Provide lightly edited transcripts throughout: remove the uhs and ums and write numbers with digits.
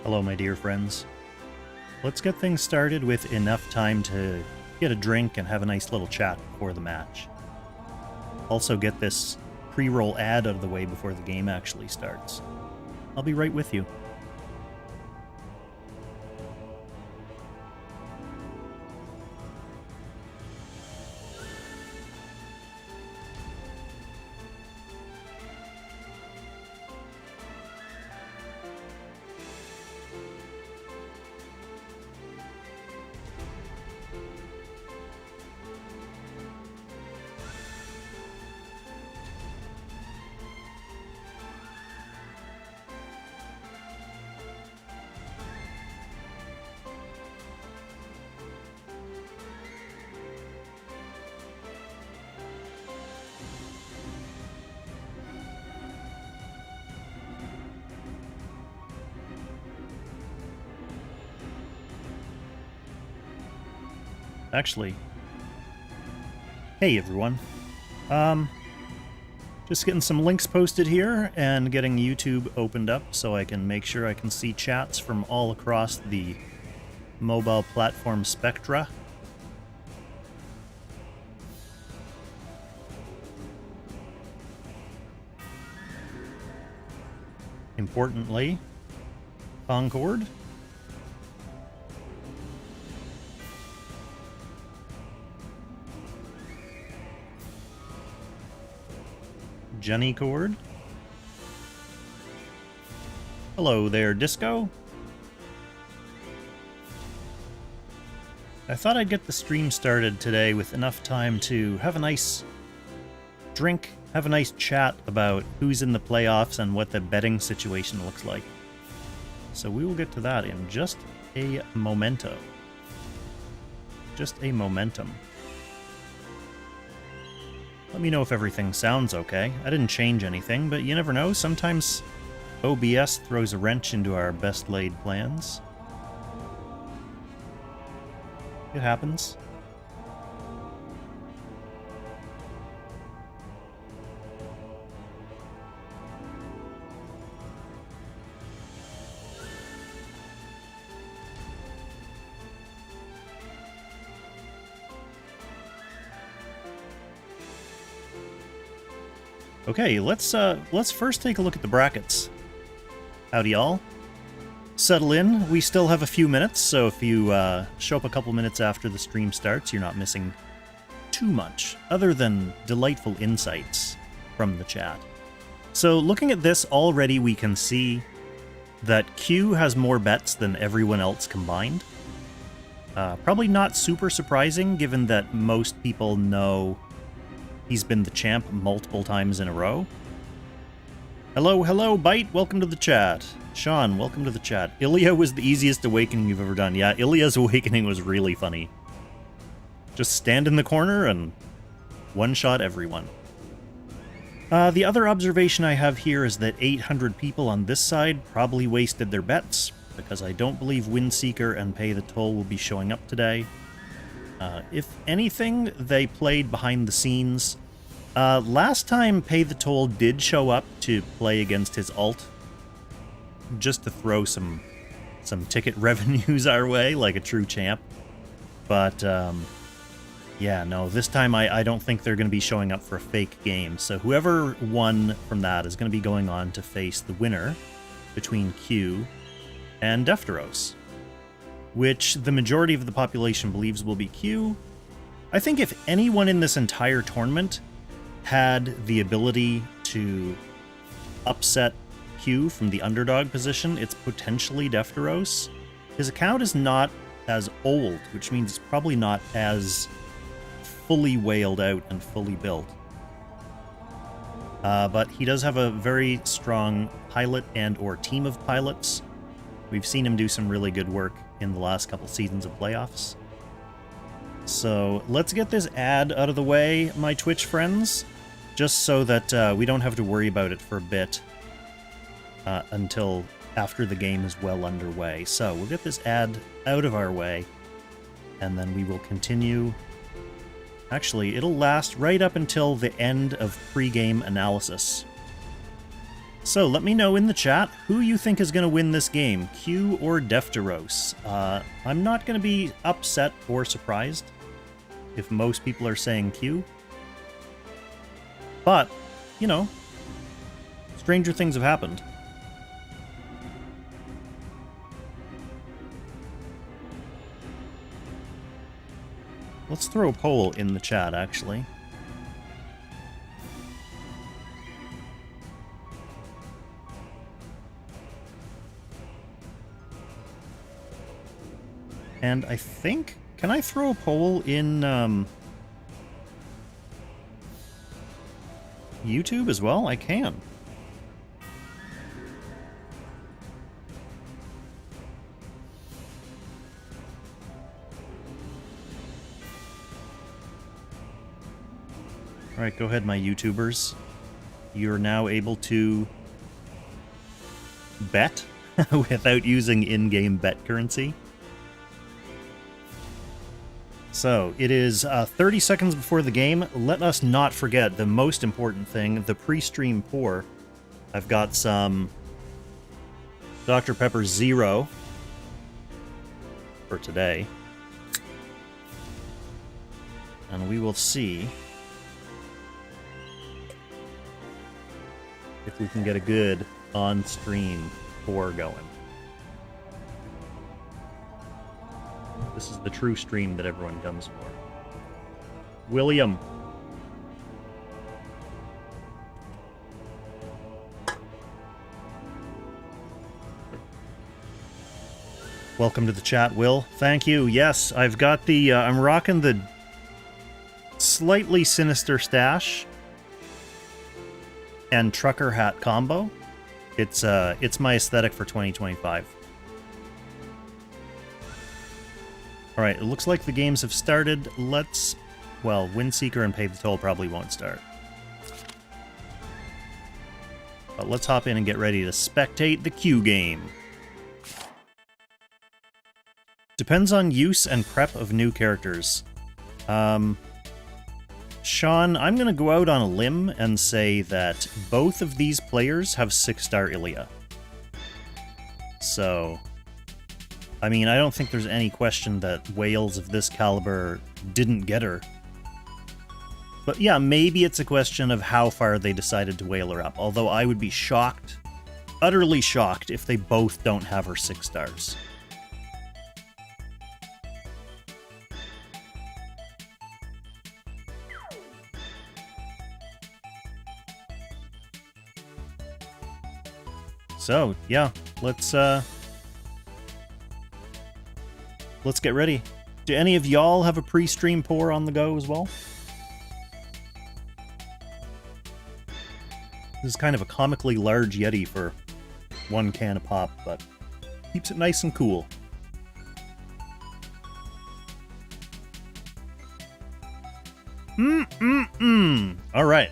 Hello, my dear friends. Let's get things started with enough time to get a drink and have a nice little chat before the match. Also get this pre-roll ad out of the way before the game actually starts. I'll be right with you. Actually, hey everyone. Just getting some links posted here and getting YouTube opened up so I can make sure I can see chats from all across the mobile platform spectra. Importantly, Concord. Jenny Cord. Hello there, Disco. I thought I'd get the stream started today with enough time to have a nice drink, have a nice chat about who's in the playoffs and what the betting situation looks like. So we will get to that in just a momento. Just a momentum. Let me know if everything sounds okay. I didn't change anything, but you never know. Sometimes OBS throws a wrench into our best laid plans. It happens. Okay, let's first take a look at the brackets. Howdy, y'all. Settle in. We still have a few minutes, so if you show up a couple minutes after the stream starts, you're not missing too much, other than delightful insights from the chat. So looking at this, already we can see that Keu has more bets than everyone else combined. Probably not super surprising, given that most people know he's been the champ multiple times in a row. Hello, Bite. Welcome to the chat. Sean, welcome to the chat. Ilya was the easiest awakening you've ever done. Yeah, Ilya's awakening was really funny. Just stand in the corner and one-shot everyone. The other observation I have here is that 800 people on this side probably wasted their bets, because I don't believe Windseeker and Pay the Toll will be showing up today. If anything, they played behind the scenes. Last time Pay the Toll did show up to play against his alt, just to throw some ticket revenues our way, like a true champ. But, yeah, no, this time I don't think they're going to be showing up for a fake game. So whoever won from that is going to be going on to face the winner between Keu and Defteros, which the majority of the population believes will be Keu. I think if anyone in this entire tournament had the ability to upset Keu from the underdog position, it's potentially Defteros. His account is not as old, which means it's probably not as fully whaled out and fully built. But he does have a very strong pilot and or team of pilots. We've seen him do some really good work in the last couple seasons of playoffs. So let's get this ad out of the way, my Twitch friends, just so that we don't have to worry about it for a bit until after the game is well underway. So we'll get this ad out of our way, and then we will continue. Actually, it'll last right up until the end of pre-game analysis. So let me know in the chat who you think is going to win this game, Keu or Defteros. I'm not going to be upset or surprised if most people are saying Keu. But, you know, stranger things have happened. Let's throw a poll in the chat, actually. And I think... Can I throw a poll in YouTube as well? I can. Alright, go ahead, my YouTubers. You're now able to bet without using in-game bet currency. So, it is 30 seconds before the game. Let us not forget the most important thing, the pre-stream pour. I've got some Dr. Pepper Zero for today. And we will see if we can get a good on-stream pour going. This is the true stream that everyone comes for. William. Welcome to the chat, Will. Thank you. Yes, I've got the... I'm rocking the slightly sinister stash and trucker hat combo. It's my aesthetic for 2025. Alright, it looks like the games have started. Let's... Well, Windseeker and Pay the Toll probably won't start. But let's hop in and get ready to spectate the Keu Game. Depends on use and prep of new characters. Sean, I'm going to go out on a limb and say that both of these players have 6-star Ilya. So... I mean, I don't think there's any question that whales of this caliber didn't get her. But yeah, maybe it's a question of how far they decided to whale her up. Although I would be shocked, utterly shocked, if they both don't have her 6 stars. So, yeah, let's get ready. Do any of y'all have a pre-stream pour on the go as well? This is kind of a comically large Yeti for one can of pop, but keeps it nice and cool. All right.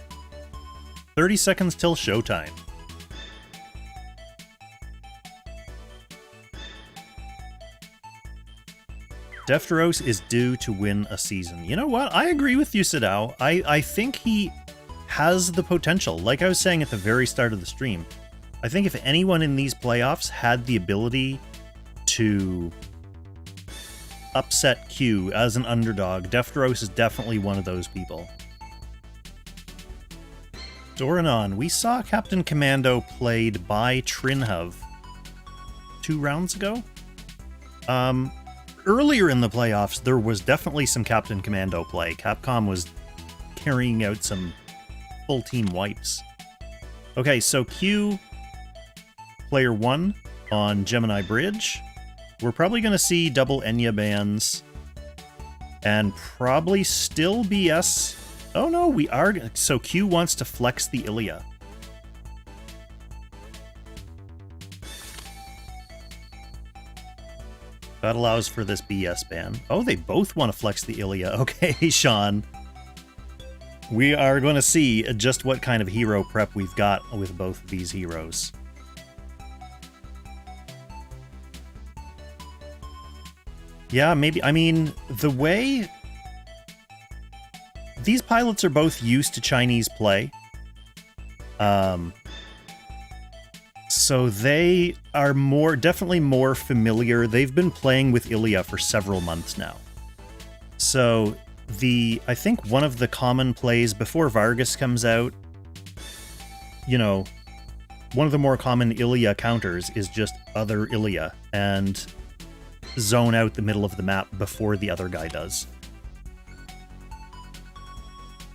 30 seconds till showtime. Defteros is due to win a season. You know what? I agree with you, Sadao. I think he has the potential. Like I was saying at the very start of the stream, I think if anyone in these playoffs had the ability to upset Keu as an underdog, Defteros is definitely one of those people. Doranon, we saw Captain Commando played by Trinhav 2 rounds ago. Earlier in the playoffs, there was definitely some Captain Commando play. Capcom was carrying out some full team wipes. Okay, so Keu, player 1 on Gemini Bridge. We're probably going to see double Enya bans. And probably still BS. Oh no, we are... So Keu wants to flex the Ilya. That allows for this BS ban. Oh, they both want to flex the Ilya. Okay, Sean. We are going to see just what kind of hero prep we've got with both of these heroes. Yeah, maybe... I mean, the way... These pilots are both used to Chinese play. So they are definitely more familiar. They've been playing with Ilya for several months now. So I think one of the common plays before Vargas comes out, you know, one of the more common Ilya counters is just other Ilya and zone out the middle of the map before the other guy does.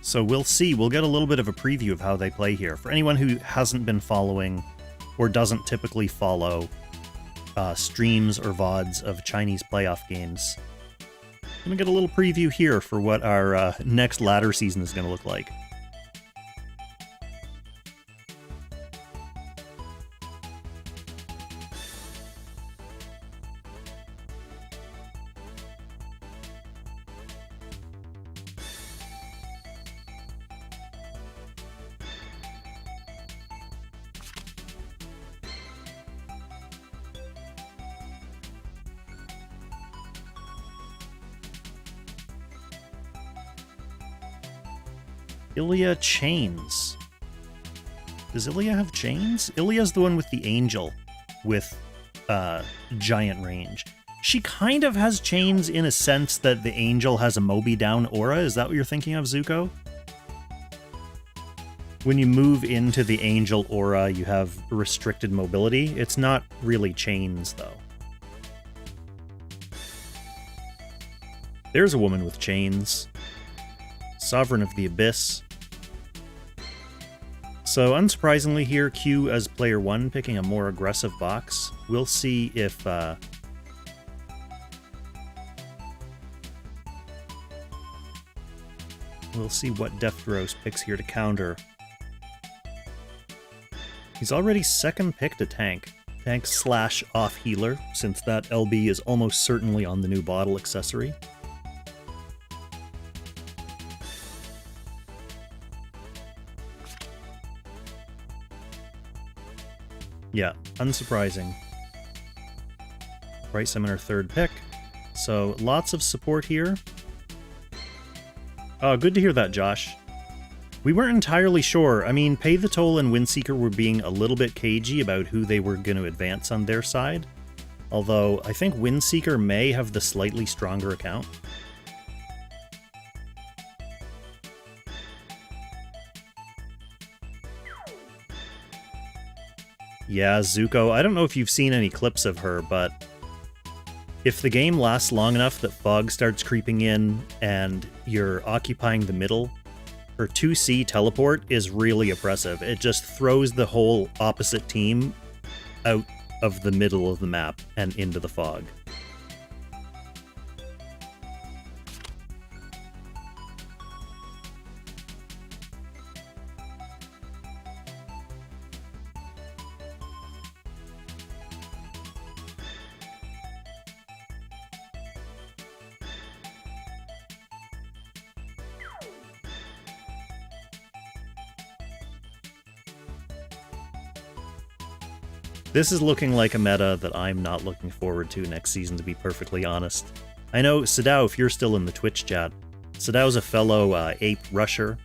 So we'll see. We'll get a little bit of a preview of how they play here. For anyone who hasn't been following or doesn't typically follow streams or VODs of Chinese playoff games, I'm going to get a little preview here for what our next ladder season is going to look like. Ilya chains. Does Ilya have chains? Ilya's the one with the angel with giant range. She kind of has chains in a sense that the angel has a Moby down aura. Is that what you're thinking of, Zuko? When you move into the angel aura, you have restricted mobility. It's not really chains, though. There's a woman with chains. Sovereign of the Abyss. So unsurprisingly here, Keu as player 1 picking a more aggressive box. We'll see if we'll see what Defteros picks here to counter. He's already second picked a tank. Tank / off healer, since that LB is almost certainly on the new bottle accessory. Yeah, unsurprising. Bright Summoner third pick. So lots of support here. Oh, good to hear that, Josh. We weren't entirely sure. I mean, Pay the Toll and Windseeker were being a little bit cagey about who they were going to advance on their side. Although, I think Windseeker may have the slightly stronger account. Yeah, Zuko, I don't know if you've seen any clips of her, but if the game lasts long enough that fog starts creeping in and you're occupying the middle, her 2C teleport is really oppressive. It just throws the whole opposite team out of the middle of the map and into the fog. This is looking like a meta that I'm not looking forward to next season, to be perfectly honest. I know, Sadao, if you're still in the Twitch chat, Sadao's a fellow ape rusher,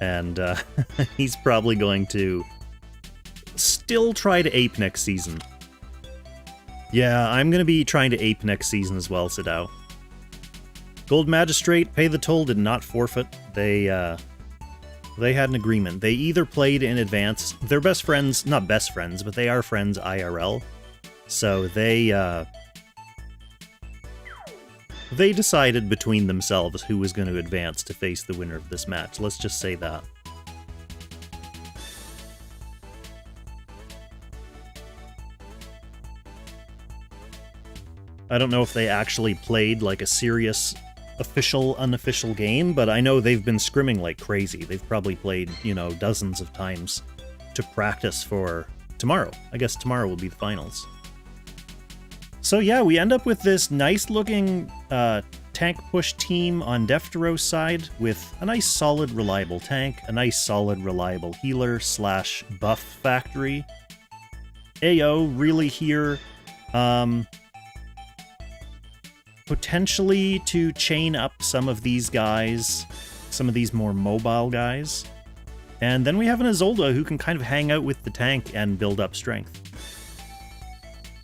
and he's probably going to still try to ape next season. Yeah, I'm going to be trying to ape next season as well, Sadao. Gold Magistrate, Pay the Toll did not forfeit. They had an agreement. They either played in advance. They're best friends, not best friends, but they are friends IRL. So they decided between themselves who was going to advance to face the winner of this match. Let's just say that. I don't know if they actually played like a serious official, unofficial game, but I know they've been scrimming like crazy. They've probably played, you know, dozens of times to practice for tomorrow. I guess tomorrow will be the finals. So yeah, we end up with this nice-looking tank push team on Defteros' side with a nice, solid, reliable tank, a nice, solid, reliable healer / buff factory. AO really here. Potentially to chain up some of these guys, some of these more mobile guys, And then we have an Isolde who can kind of hang out with the tank and build up strength.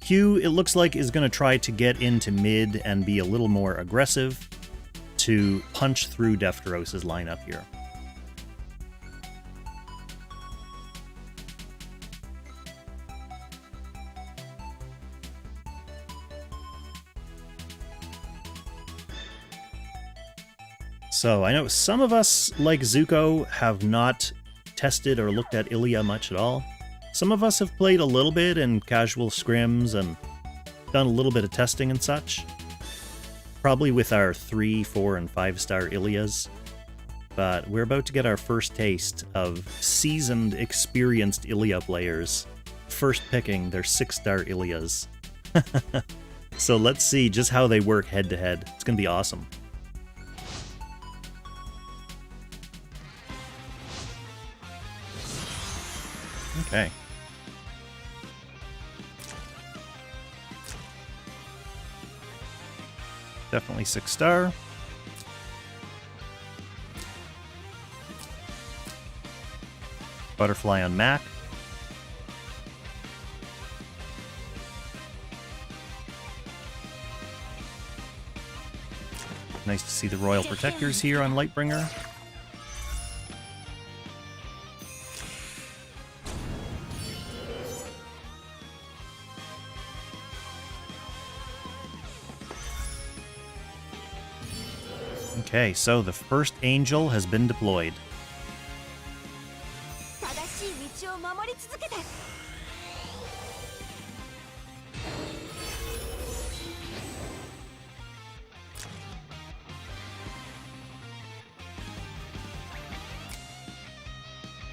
Keu, it looks like, is going to try to get into mid and be a little more aggressive to punch through Defteros' lineup here. So, I know some of us, like Zuko, have not tested or looked at Ilya much at all. Some of us have played a little bit in casual scrims and done a little bit of testing and such. Probably with our 3, 4, and 5-star Ilyas. But we're about to get our first taste of seasoned, experienced Ilya players first picking their 6-star Ilyas. So let's see just how they work head-to-head. It's going to be awesome. Okay. Definitely 6-star. Butterfly on Mac. Nice to see the Royal Protectors here on Lightbringer. Okay, so the first angel has been deployed.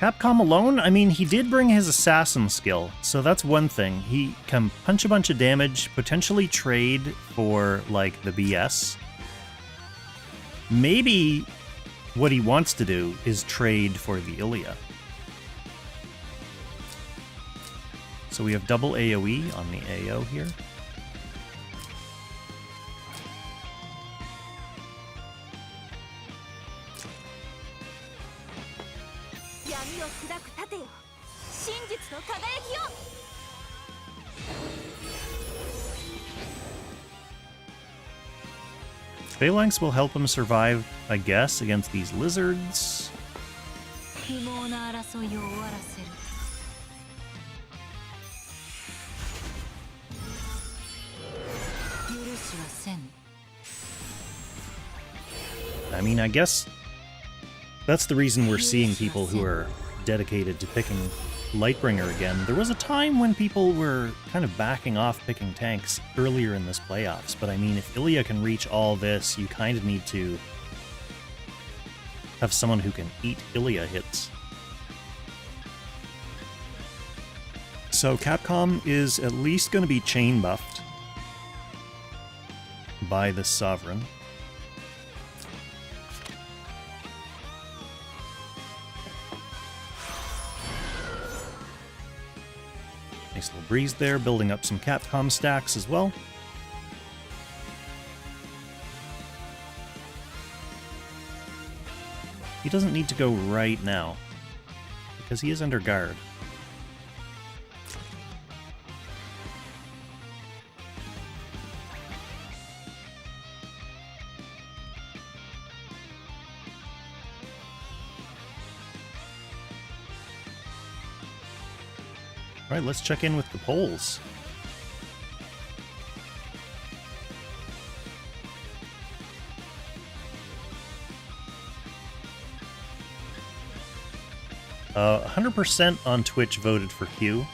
Capcom alone? I mean, he did bring his assassin skill, so that's one thing. He can punch a bunch of damage, potentially trade for, like, the BS. Maybe what he wants to do is trade for the Ilya. So we have double AoE on the AO here. Phalanx will help him survive, I guess, against these lizards. I mean, I guess that's the reason we're seeing people who are dedicated to picking Lightbringer again. There was a time when people were kind of backing off picking tanks earlier in this playoffs, but I mean, if Ilya can reach all this, you kind of need to have someone who can eat Ilya hits. So Capcom is at least going to be chain buffed by the Sovereign. Nice little breeze there, building up some Capcom stacks as well. He doesn't need to go right now, because he is under guard. All right, let's check in with the polls. Uh, 100% on Twitch voted for Keu.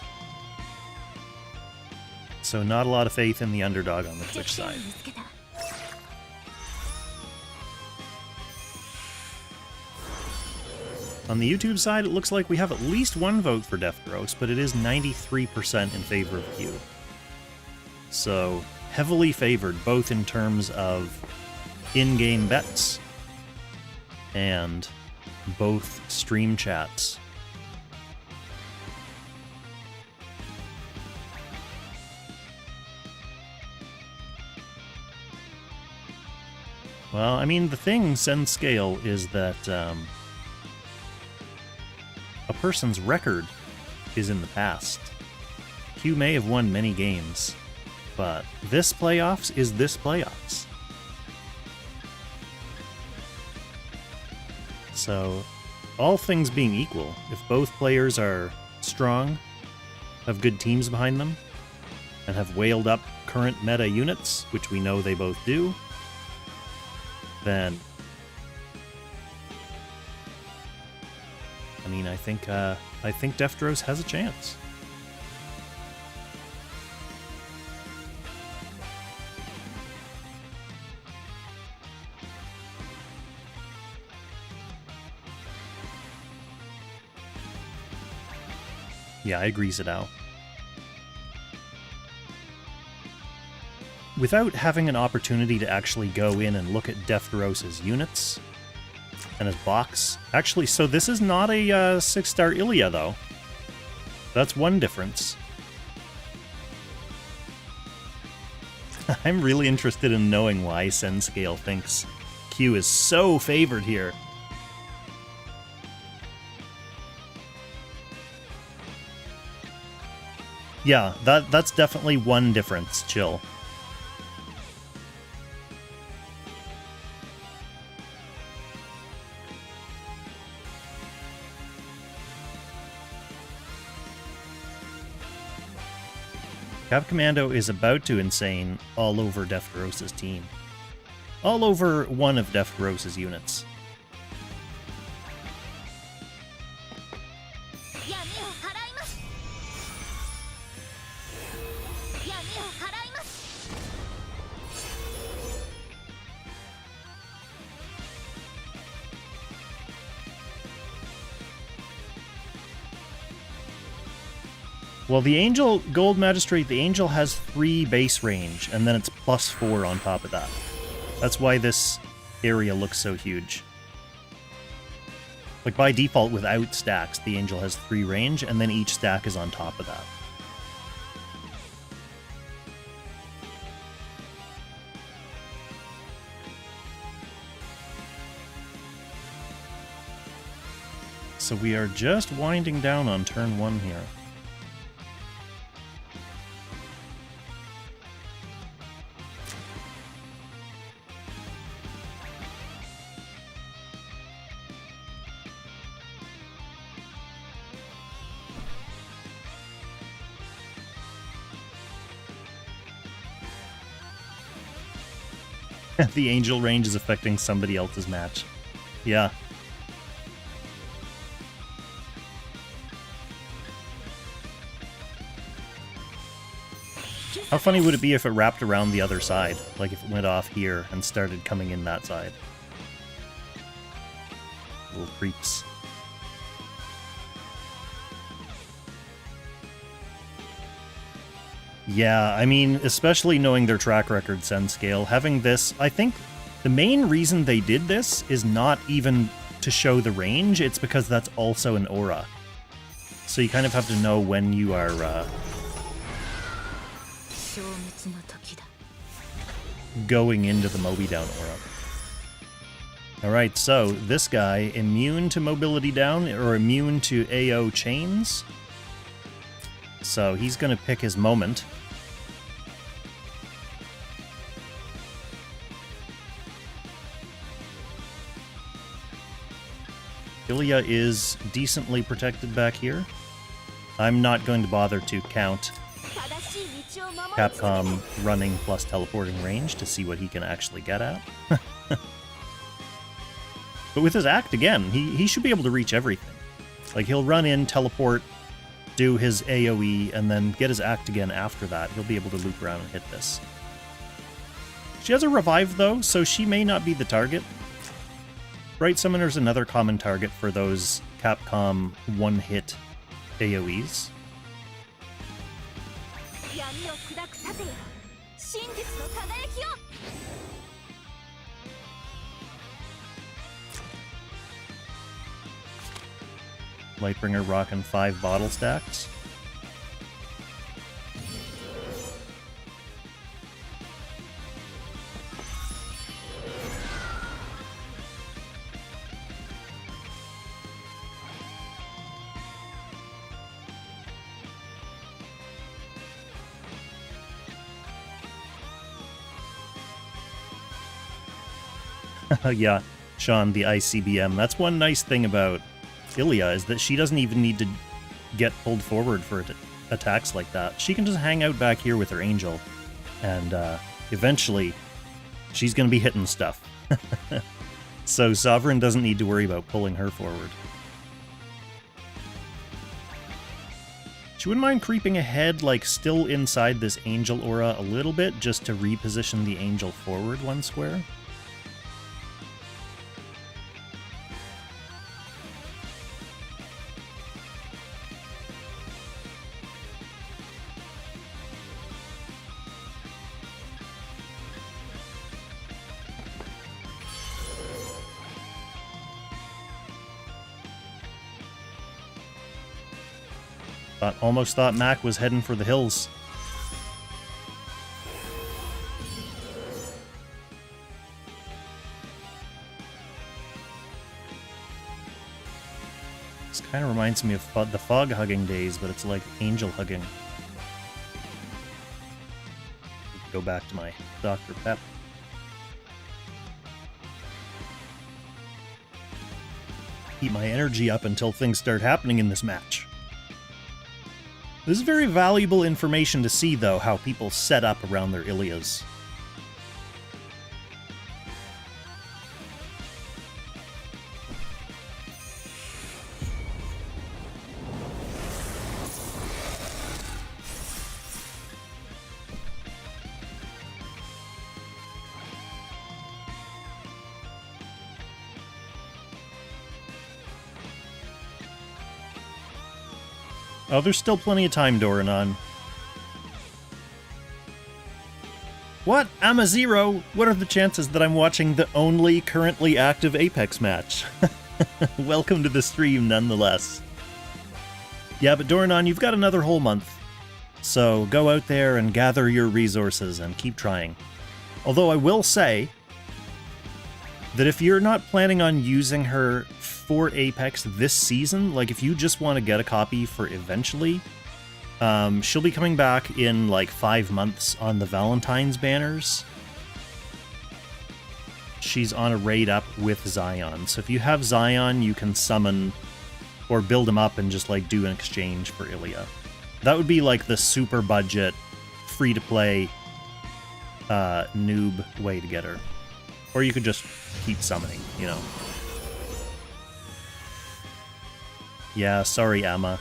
So not a lot of faith in the underdog on the Twitch side. On the YouTube side, it looks like we have at least one vote for Defteros, but it is 93% in favor of Keu. So, heavily favored, both in terms of in-game bets and both stream chats. Well, I mean, the thing, Send Scale, is that person's record is in the past. Keu may have won many games, but this playoffs is this playoffs. So, all things being equal, if both players are strong, have good teams behind them, and have whaled up current meta units, which we know they both do, then I mean, I think Defteros has a chance. Yeah, I agree, Zidao. Without having an opportunity to actually go in and look at Defteros' units and his box. Actually, so this is not a 6-star Ilya, though. That's one difference. I'm really interested in knowing why Senscale thinks Keu is so favored here. Yeah, that's definitely one difference, Chill. Cap Commando is about to insane all over Defteros' team. All over one of Defteros' units. Well, the Angel, Gold Magistrate, the Angel has 3 base range, and then it's +4 on top of that. That's why this area looks so huge. Like, by default, without stacks, the Angel has 3 range, and then each stack is on top of that. So we are just winding down on turn 1 here. The Angel range is affecting somebody else's match. Yeah. How funny would it be if it wrapped around the other side? Like if it went off here and started coming in that side. Little creeps. Yeah, I mean, especially knowing their track record, Senscale, having this, I think the main reason they did this is not even to show the range, it's because that's also an aura. So you kind of have to know when you are going into the Moby Down aura. Alright, so this guy, immune to mobility down, or immune to AO chains. So he's going to pick his moment. Ilya is decently protected back here. I'm not going to bother to count Capcom running plus teleporting range to see what he can actually get at. But with his act, again, he should be able to reach everything. Like, he'll run in, teleport, do his AoE, and then get his act again after that. He'll be able to loop around and hit this. She has a revive, though, so she may not be the target. Bright Summoner's another common target for those Capcom one-hit AoEs. Lightbringer rocking 5 bottle stacks. Yeah, Sean, the ICBM. That's one nice thing about Ilya, is that she doesn't even need to get pulled forward for attacks like that. She can just hang out back here with her Angel, and eventually she's going to be hitting stuff. So Sovereign doesn't need to worry about pulling her forward. She wouldn't mind creeping ahead, like still inside this Angel aura a little bit, just to reposition the Angel forward one square. Almost thought Mac was heading for the hills. This kind of reminds me of the fog hugging days, but it's like angel hugging. Go back to my Dr. Pep. Keep my energy up until things start happening in this match. This is very valuable information to see, though, how people set up around their Ilias. Oh, there's still plenty of time, Doranon. What? I'm a zero! What are the chances that I'm watching the only currently active Apex match? Welcome to the stream, nonetheless. Yeah, but Doranon, you've got another whole month. So go out there and gather your resources and keep trying. Although I will say that if you're not planning on using her for Apex this season, like if you just want to get a copy for eventually, she'll be coming back in like 5 months on the Valentine's banners. She's on a raid up with Zion, so if you have Zion, you can summon or build him up and just like do an exchange for Ilya. That would be like the super budget, free-to-play noob way to get her. Or you could just keep summoning, you know. Yeah, sorry, Emma.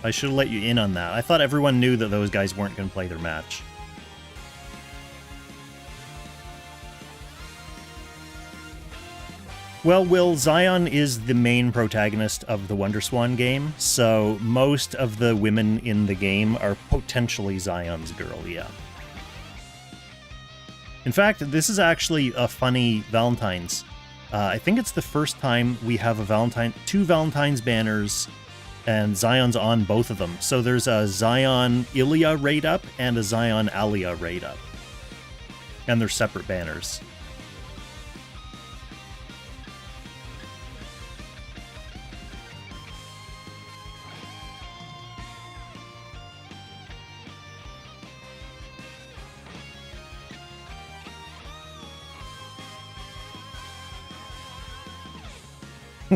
I should have let you in on that. I thought everyone knew that those guys weren't going to play their match. Well, Will, Zion is the main protagonist of the WonderSwan game, so most of the women in the game are potentially Zion's girl, yeah. In fact, this is actually a funny Valentine's. I think it's the first time we have a two Valentine's banners, and Zion's on both of them. So there's a Zion Ilya raid up and a Zion Alia raid up. And they're separate banners.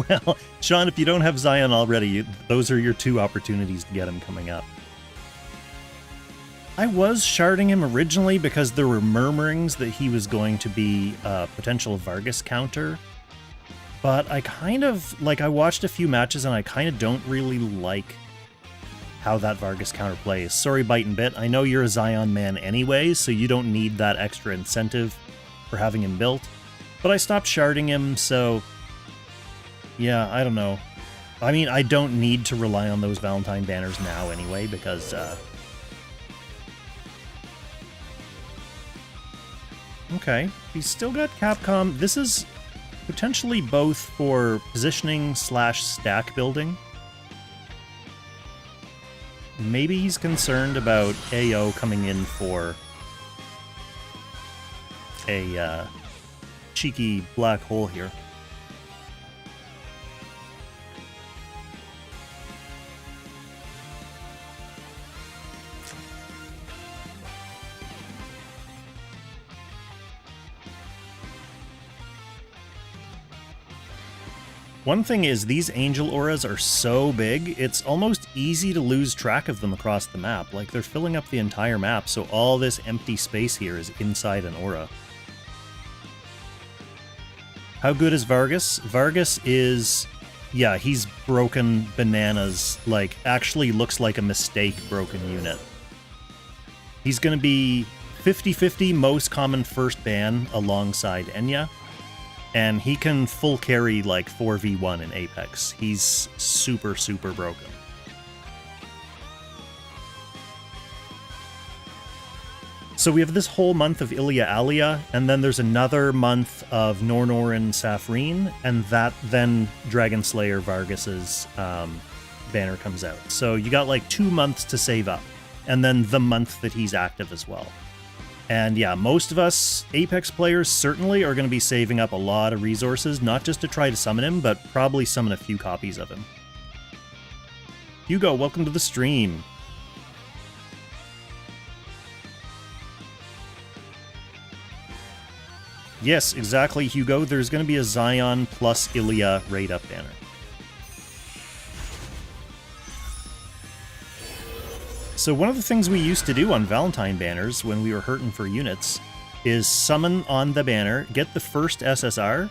Well, Sean, if you don't have Zion already, those are your 2 opportunities to get him coming up. I was sharding him originally because there were murmurings that he was going to be a potential Vargas counter. But I kind of, like, I watched a few matches and I kind of don't really like how that Vargas counter plays. Sorry, Bite and Bit, I know you're a Zion man anyway, so you don't need that extra incentive for having him built. But I stopped sharding him, so yeah, I don't know. I mean, I don't need to rely on those Valentine banners now anyway, because, okay, he's still got Capcom. This is potentially both for positioning / stack building. Maybe he's concerned about AO coming in for a, cheeky black hole here. One thing is, these angel auras are so big, it's almost easy to lose track of them across the map. Like, they're filling up the entire map, so all this empty space here is inside an aura. How good is Vargas? Vargas is... yeah, he's broken bananas. Like, actually looks like a mistake broken unit. He's gonna be 50-50 most common first ban alongside Enya. And he can full carry like 4v1 in Apex. He's super, super broken. So we have this whole month of Ilia Alia, and then there's another month of Nornorin Safrine, and that then Dragon Slayer Vargas's banner comes out. So you got like 2 months to save up, and then the month that he's active as well. And yeah, most of us Apex players certainly are going to be saving up a lot of resources, not just to try to summon him, but probably summon a few copies of him. Hugo, welcome to the stream. Yes, exactly, Hugo. There's going to be a Zion plus Ilia raid-up banner. So one of the things we used to do on Valentine banners when we were hurting for units is summon on the banner, get the first SSR,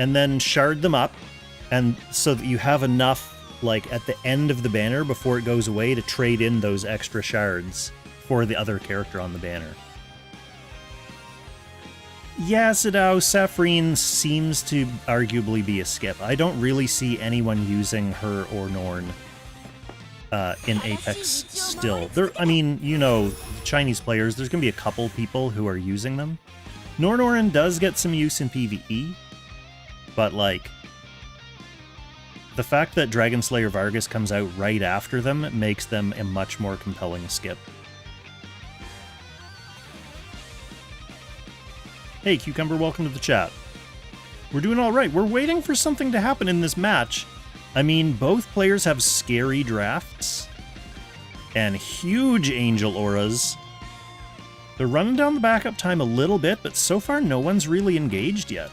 and then shard them up, and so that you have enough, like, at the end of the banner before it goes away to trade in those extra shards for the other character on the banner. Yeah, Sadao, Safrine seems to arguably be a skip. I don't really see anyone using her or Norn in Apex still. I mean, you know, Chinese players, there's going to be a couple people who are using them. Nornorin does get some use in PvE, but, like, the fact that Dragon Slayer Vargas comes out right after them makes them a much more compelling skip. Hey, Cucumber, welcome to the chat. We're doing all right. We're waiting for something to happen in this match. I mean, both players have scary drafts and huge angel auras. They're running down the backup time a little bit, but so far no one's really engaged yet.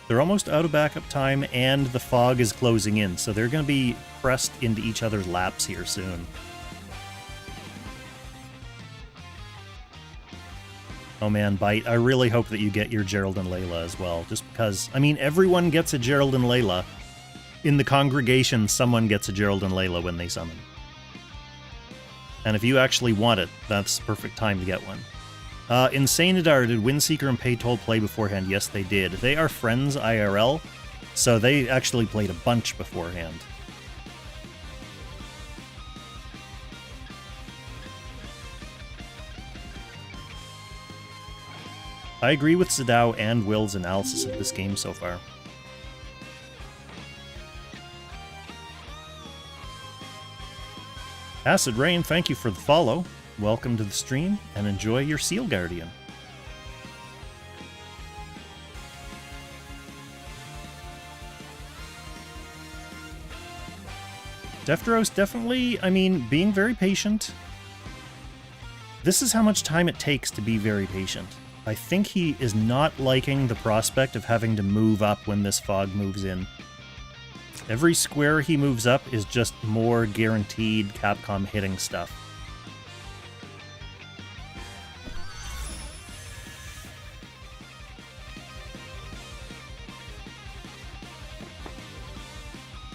They're almost out of backup time, and the fog is closing in, so they're going to be pressed into each other's laps here soon. Oh man, Bite, I really hope that you get your Gerald and Layla as well, just because, I mean, everyone gets a Gerald and Layla. In the congregation, someone gets a Gerald and Layla when they summon. And if you actually want it, that's the perfect time to get one. Insane Adar, did Windseeker and Paytold play beforehand? Yes, they did. They are friends IRL, so they actually played a bunch beforehand. I agree with Sadao and Will's analysis of this game so far. Acid Rain, thank you for the follow. Welcome to the stream, and enjoy your Seal Guardian. Defteros definitely, I mean, being very patient. This is how much time it takes to be very patient. I think he is not liking the prospect of having to move up when this fog moves in. Every square he moves up is just more guaranteed Capcom hitting stuff.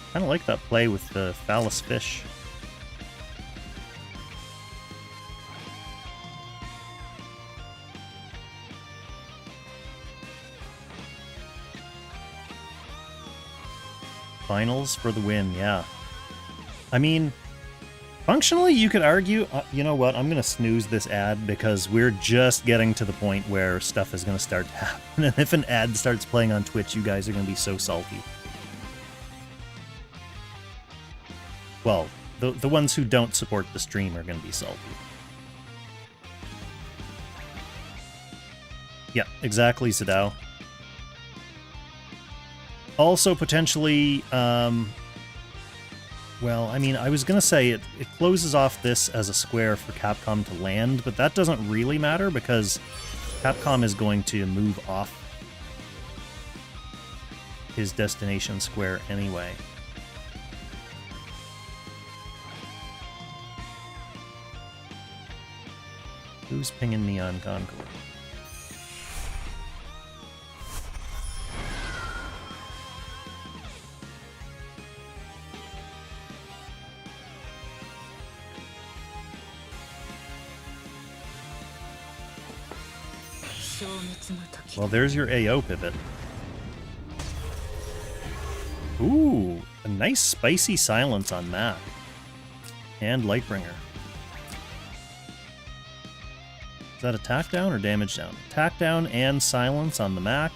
I kind of like that play with the phallus fish. Finals for the win, yeah. I mean, functionally you could argue, you know what, I'm going to snooze this ad because we're just getting to the point where stuff is going to start to happen. And if an ad starts playing on Twitch, you guys are going to be so salty. Well, the ones who don't support the stream are going to be salty. Yeah, exactly, Sadao. Also, potentially, Well, I mean, I was gonna say it closes off this as a square for Capcom to land, but that doesn't really matter because Capcom is going to move off his destination square anyway. Who's pinging me on Concord? Well, there's your AO pivot. Ooh, a nice spicy silence on that. And Lightbringer. Is that attack down or damage down? Attack down and silence on the Mac.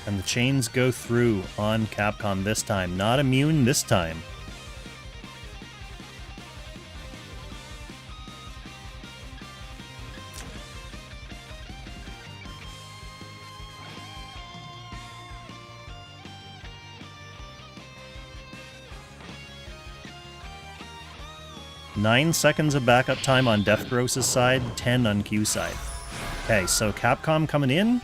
And the chains go through on Capcom this time. Not immune this time. Nine seconds of backup time on Defteros' side, 10 on Keu's side. Okay, so Capcom coming in.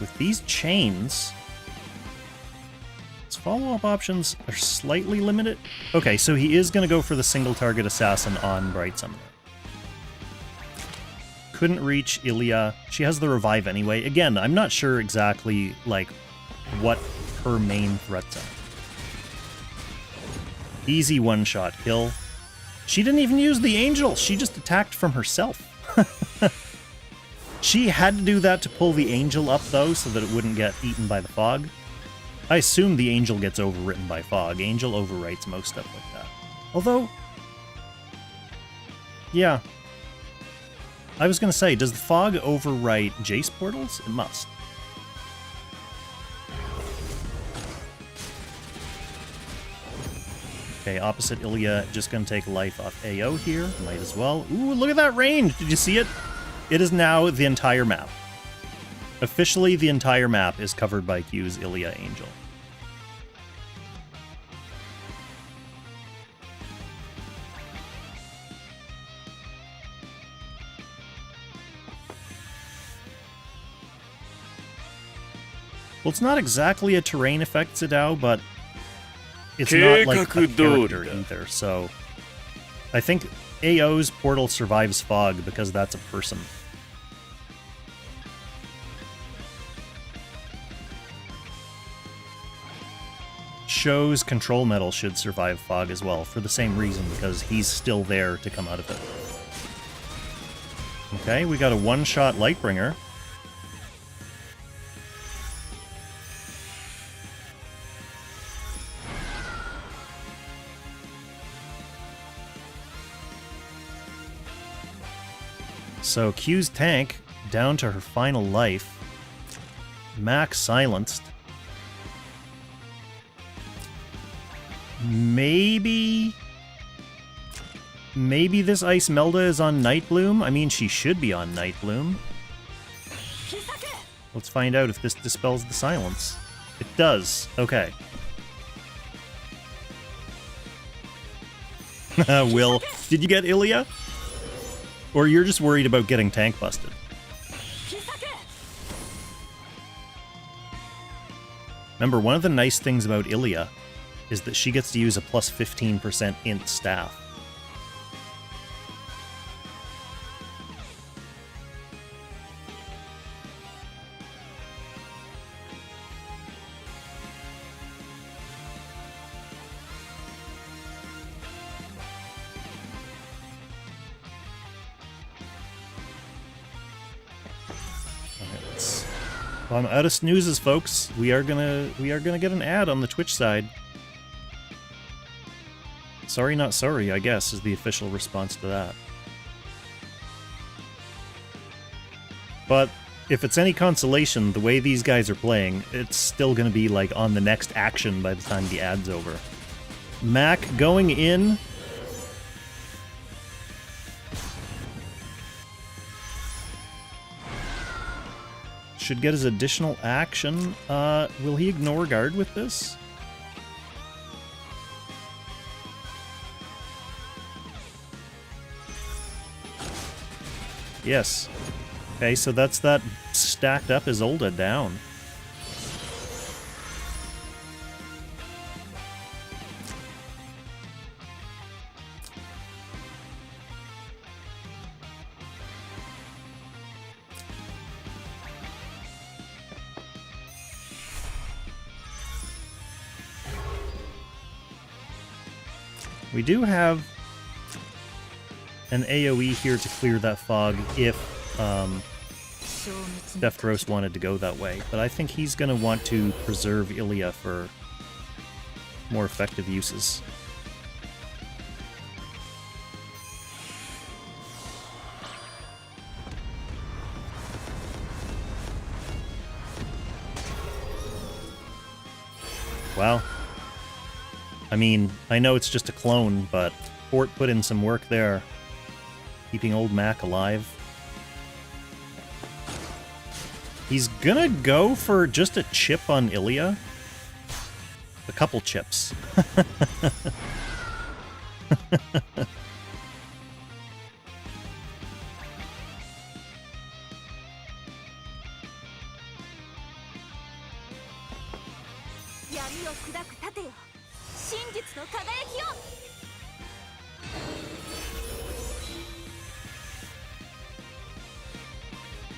With these chains, his follow-up options are slightly limited. Okay, so he is going to go for the single target assassin on Bright Summoner. Couldn't reach Ilya. She has the revive anyway. Again, I'm not sure exactly, like, what her main threats are. Easy one-shot kill. She didn't even use the angel. She just attacked from herself. She had to do that to pull the angel up, though, so that it wouldn't get eaten by the fog. I assume the angel gets overwritten by fog. Angel overwrites most stuff like that. Although, yeah. I was going to say, does the fog overwrite Jace portals? It must. Okay, opposite Ilya, just going to take life off AO here. Might as well. Ooh, look at that range! Did you see it? It is now the entire map. Officially, the entire map is covered by Keu's Ilya Angel. Well, it's not exactly a terrain effect, Zidao, but it's not like a character either, so I think AO's portal survives fog because that's a person. Sho's control metal should survive fog as well, for the same reason, because he's still there to come out of it. Okay, we got a one-shot Lightbringer. So Keu's tank down to her final life. Max silenced. Maybe this Ice Melda is on Nightbloom? I mean, she should be on Nightbloom. Let's find out if this dispels the silence. It does. Okay. Will, did you get Ilya? Or you're just worried about getting tank busted? Remember, one of the nice things about Ilya is that she gets to use a plus 15% int staff. Well, I'm out of snoozes, folks. We are gonna get an ad on the Twitch side. Sorry, not sorry, I guess, is the official response to that. But if it's any consolation, the way these guys are playing, it's still gonna be like on the next action by the time the ad's over. Mac going in. should get his additional action. Will he ignore guard with this? Yes. Okay, so that's that stacked up Isolde down. We do have an AoE here to clear that fog if Defteros wanted to go that way, but I think he's going to want to preserve Ilya for more effective uses. Wow. I mean, I know it's just a clone, but Fort put in some work there, keeping old Mac alive. He's gonna go for just a chip on Ilya. A couple chips.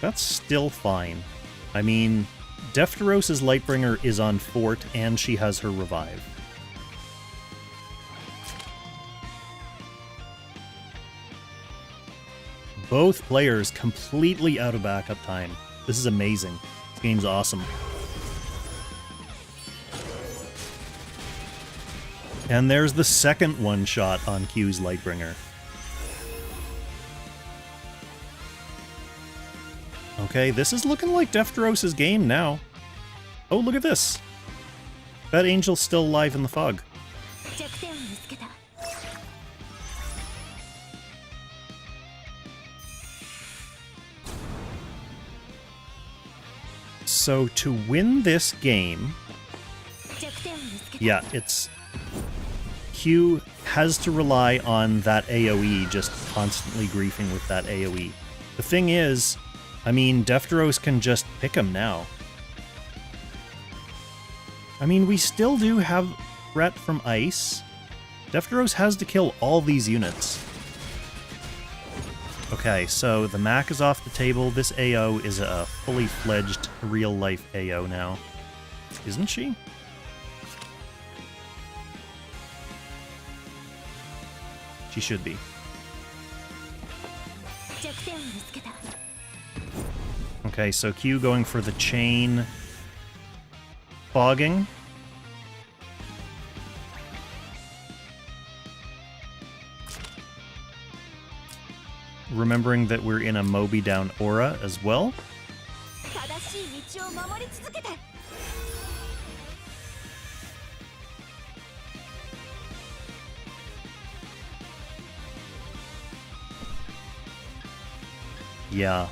That's still fine. I mean, Defteros' Lightbringer is on Fort, and she has her revive. Both players completely out of backup time. This is amazing. This game's awesome. And there's the second one-shot on Keu's Lightbringer. Okay, this is looking like Defteros' game now. Oh, look at this. That angel's still alive in the fog. So to win this game, yeah, it's Keu has to rely on that AoE, just constantly griefing with that AoE. The thing is, I mean, Defteros can just pick him now. I mean, we still do have threat from ice. Defteros has to kill all these units. Okay, so the Mac is off the table. This AO is a fully fledged real-life AO now. Isn't she? She should be. Okay, so Keu going for the chain fogging. Remembering that we're in a Moby down aura as well. Yeah.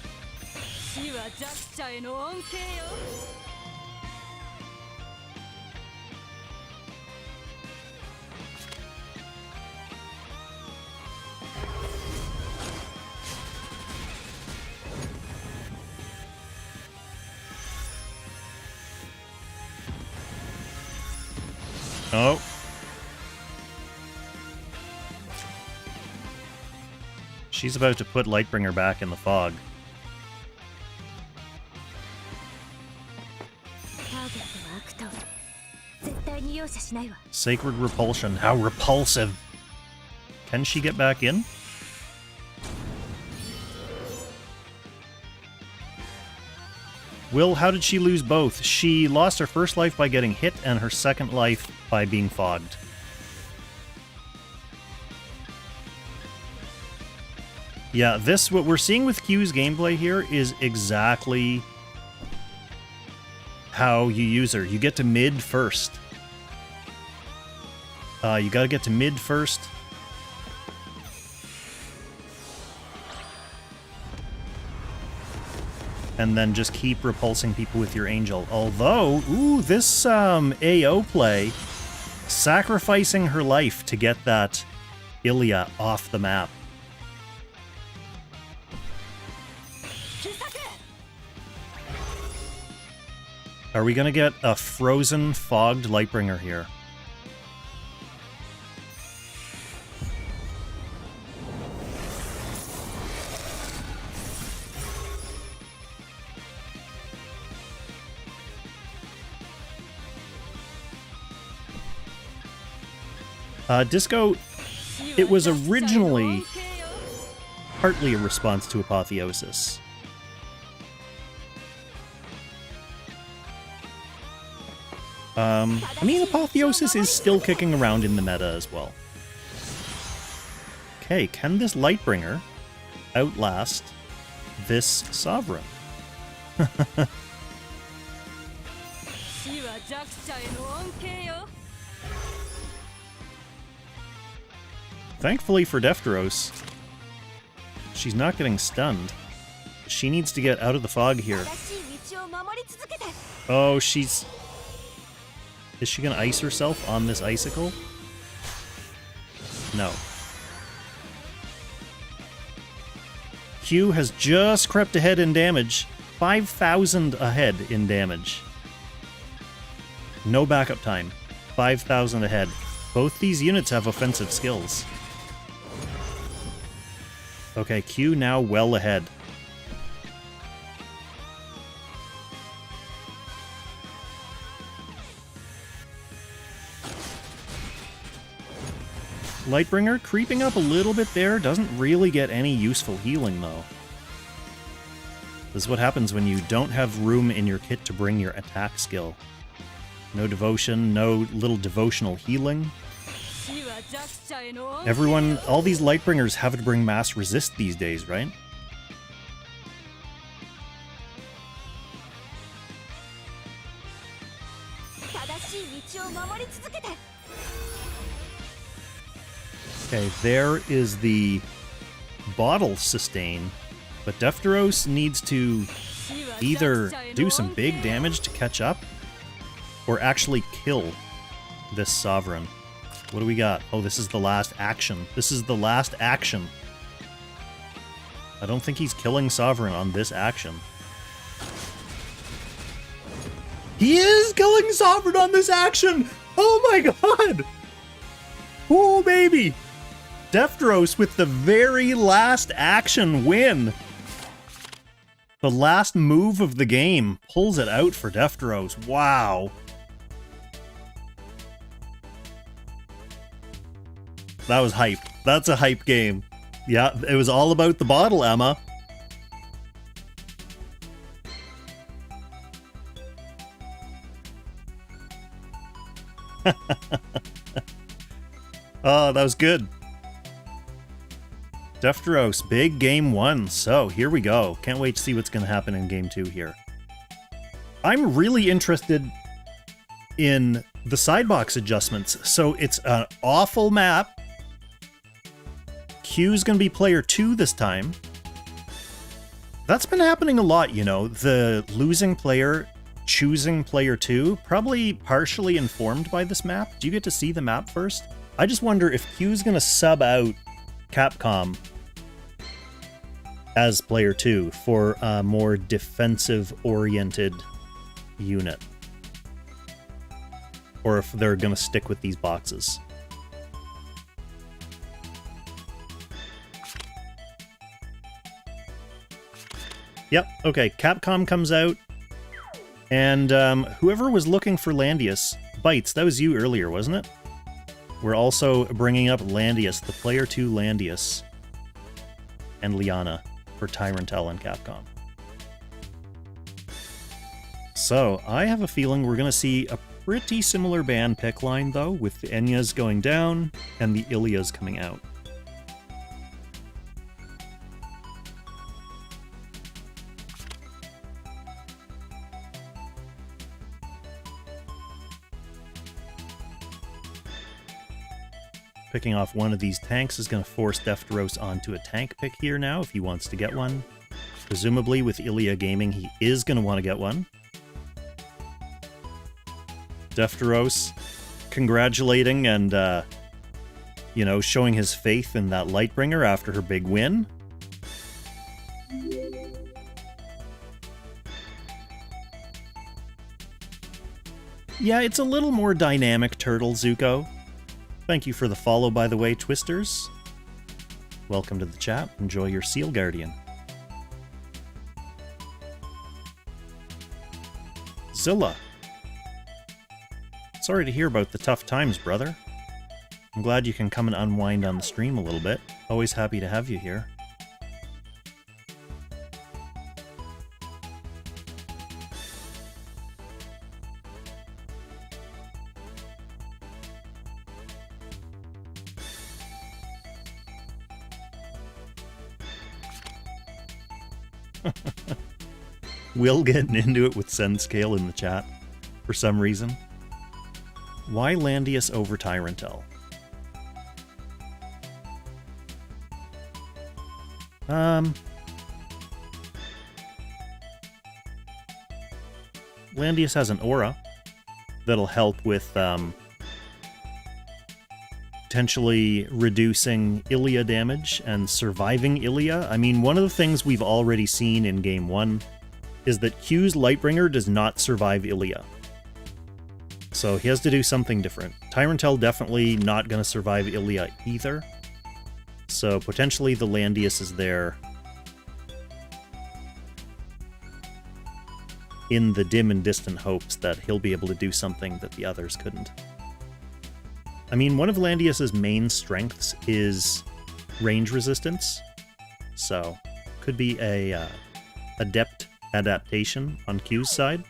Oh. She's about to put Lightbringer back in the fog. Sacred Repulsion. How repulsive. Can she get back in? Will, how did she lose both? She lost her first life by getting hit and her second life by being fogged. Yeah, this, what we're seeing with Keu's gameplay here is exactly how you use her. You get to mid first. You gotta get to mid first. and then just keep repulsing people with your Angel. Although, ooh, this AO play, sacrificing her life to get that Ilya off the map. Are we gonna get a frozen, fogged Lightbringer here? Disco, it was originally partly a response to Apotheosis. I mean, Apotheosis is still kicking around in the meta as well. Okay, can this Lightbringer outlast this Sovereign? Thankfully for Defteros, she's not getting stunned. She needs to get out of the fog here. Oh, she's... Is she gonna ice herself on this icicle? No. Keu has just crept ahead in damage. 5,000 ahead in damage. No backup time. 5,000 ahead. Both these units have offensive skills. Okay, Keu now well ahead. Lightbringer creeping up a little bit there, doesn't really get any useful healing though. This is what happens when you don't have room in your kit to bring your attack skill. No devotion, no little devotional healing. Everyone, all these Lightbringers have to bring mass resist these days, right? Okay, there is the bottle sustain, but Defteros needs to either do some big damage to catch up, or actually kill this Sovereign. What do we got? Oh, this is the last action. This is the last action. I don't think he's killing Sovereign on this action. He is killing Sovereign on this action! Oh my god! Oh, baby! Defteros with the very last action win. The last move of the game pulls it out for Defteros. Wow. That was hype. That's a hype game. Yeah, it was all about the bottle, Emma. Oh, that was good. Defteros, big game one. So, here we go. Can't wait to see what's going to happen in game two here. I'm really interested in the sidebox adjustments. So, it's an awful map. Keu's going to be player 2 this time. That's been happening a lot, you know. The losing player choosing player 2, probably partially informed by this map. Do you get to see the map first? I just wonder if Keu's going to sub out Capcom as player 2 for a more defensive-oriented unit. Or if they're going to stick with these boxes. Yep, okay, Capcom comes out, and whoever was looking for Landius, Bites, that was you earlier, wasn't it? We're also bringing up Landius, the player 2 Landius, and Liana for Tyrantel and Capcom. So, I have a feeling we're going to see a pretty similar ban pick line, though, with the Enyas going down and the Ilias coming out. Picking off one of these tanks is going to force Defteros onto a tank pick here now, if he wants to get one. Presumably with Ilya Gaming, he is going to want to get one. Defteros congratulating and, you know, showing his faith in that Lightbringer after her big win. Yeah, it's a little more dynamic, Turtle Zuko. Thank you for the follow, by the way, Twisters. Welcome to the chat. Enjoy your Seal Guardian. Zilla. Sorry to hear about the tough times, brother. I'm glad you can come and unwind on the stream a little bit. Always happy to have you here. Will getting into it with Senscale in the chat for some reason. Why Landius over Tyrantel? Landius has an aura that'll help with potentially reducing Ilya damage and surviving Ilya. I mean, one of the things we've already seen in Game 1 is that Keu's Lightbringer does not survive Ilya. So he has to do something different. Tyrantel definitely not going to survive Ilya either. So potentially the Landius is there in the dim and distant hopes that he'll be able to do something that the others couldn't. I mean, one of Landius's main strengths is range resistance, so could be a adept adaptation on Keu's side.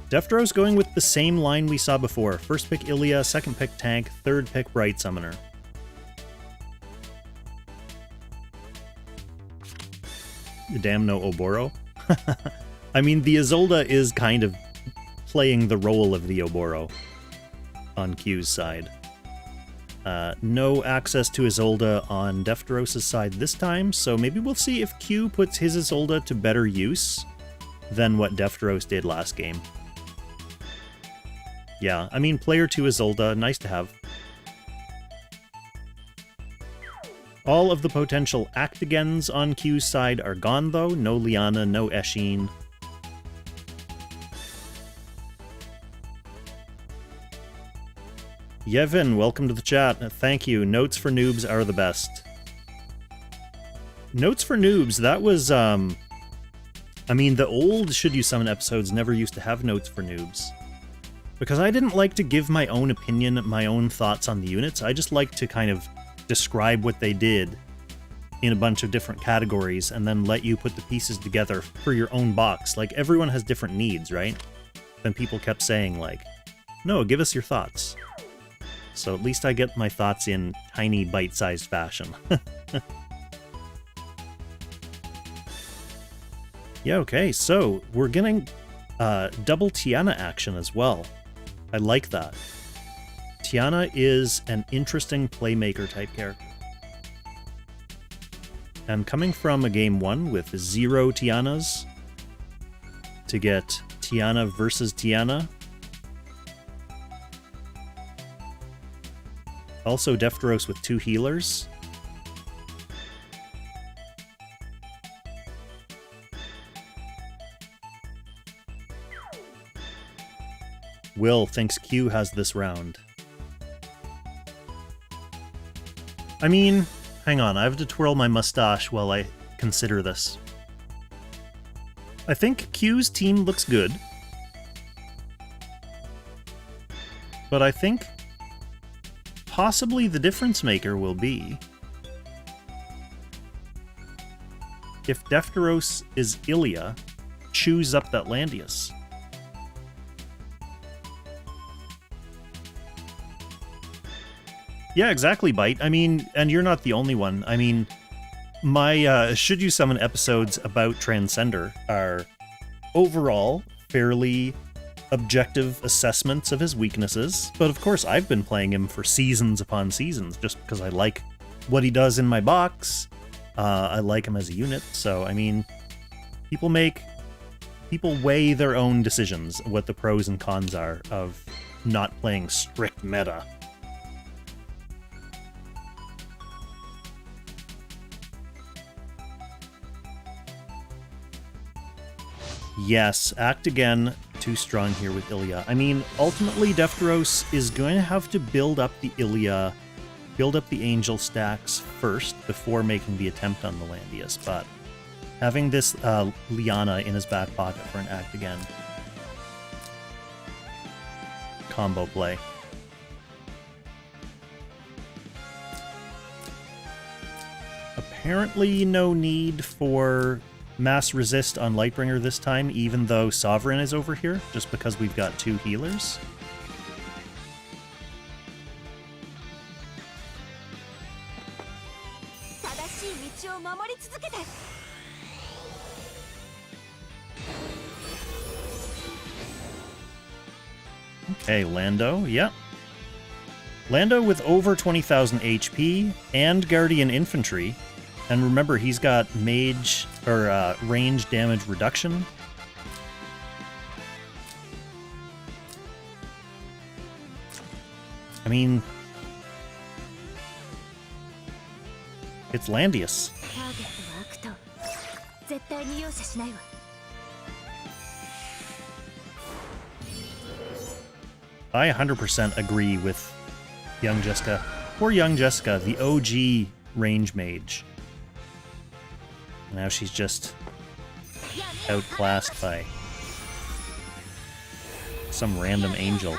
Defteros going with the same line we saw before. First pick Ilya, second pick Tank, third pick Bright Summoner. Damn no Oboro. I mean, the Isolde is kind of playing the role of the Oboro on Keu's side. No access to Isolde on Defteros' side this time, so maybe we'll see if Keu puts his Isolde to better use than what Defteros did last game. Yeah, I mean, player 2 Isolde, nice to have. All of the potential Actigens on Keu's side are gone, though. No Liana, no Eshin. Yevin, welcome to the chat. Thank you. Notes for Noobs are the best. Notes for Noobs, that was, I mean, the old Should You Summon episodes never used to have Notes for Noobs. Because I didn't like to give my own opinion, my own thoughts on the units. I just like to kind of describe what they did in a bunch of different categories and then let you put the pieces together for your own box. Like, everyone has different needs, right? Then people kept saying, like, no, give us your thoughts. So at least I get my thoughts in tiny, bite-sized fashion. Yeah, okay, so we're getting double Tiana action as well. I like that. Tiana is an interesting playmaker type character. And coming from a game 1 with 0 Tianas to get Tiana versus Tiana. Also Defteros with 2 healers. Will thinks Keu has this round. I mean, hang on, I have to twirl my mustache while I consider this. I think Keu's team looks good. But I think possibly the difference maker will be if Defteros is Ilya, chews up that Landius. Yeah, exactly, Bite. I mean, and you're not the only one. I mean, my Should You Summon episodes about Transcender are overall fairly objective assessments of his weaknesses, but of course I've been playing him for seasons upon seasons just because I like what he does in my box. I like him as a unit, so, I mean, people weigh their own decisions, what the pros and cons are of not playing strict meta. Yes, act again. Too strong here with Ilya. I mean, ultimately, Defteros is going to have to build up the Ilya, build up the Angel stacks first before making the attempt on the Landius, but having this Liana in his back pocket for an act again. Combo play. Apparently no need for mass resist on Lightbringer this time, even though Sovereign is over here, just because we've got 2 healers. Okay, Lando, yeah. Lando with over 20,000 HP and Guardian Infantry. And remember, he's got mage, or range damage reduction. I mean, it's Landius. I 100% agree with Young Jessica. Poor Young Jessica, the OG range mage. Now she's just outclassed by some random angel.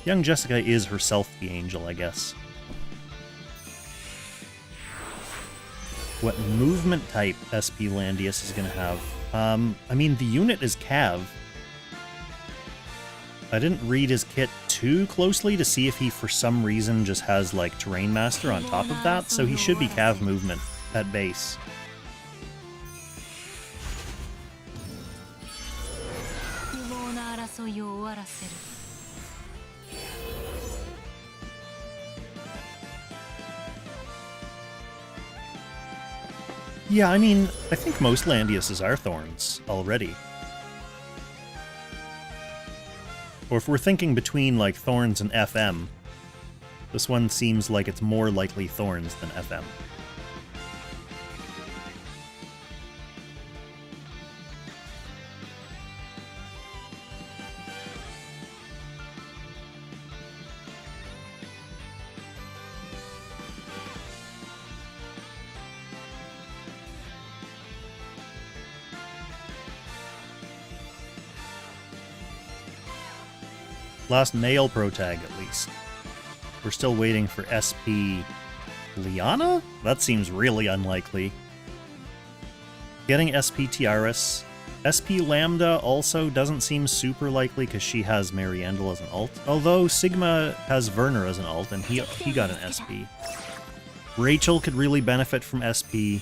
Young Jessica is herself the angel, I guess. What movement type SP Landius is going to have? I mean, the unit is Cav. I didn't read his kit too closely to see if he, for some reason, just has, like, Terrain Master on top of that, so he should be Cav movement at base. Yeah, I mean, I think most Landiuses are Thorns already. Or if we're thinking between, like, Thorns and FM, this one seems like it's more likely Thorns than FM. Last male pro tag, at least. We're still waiting for SP Liana? That seems really unlikely. Getting SP Tiaris. SP Lambda also doesn't seem super likely because she has Mariandel as an ult. Although Sigma has Werner as an ult and he got an SP. Rachel could really benefit from SP.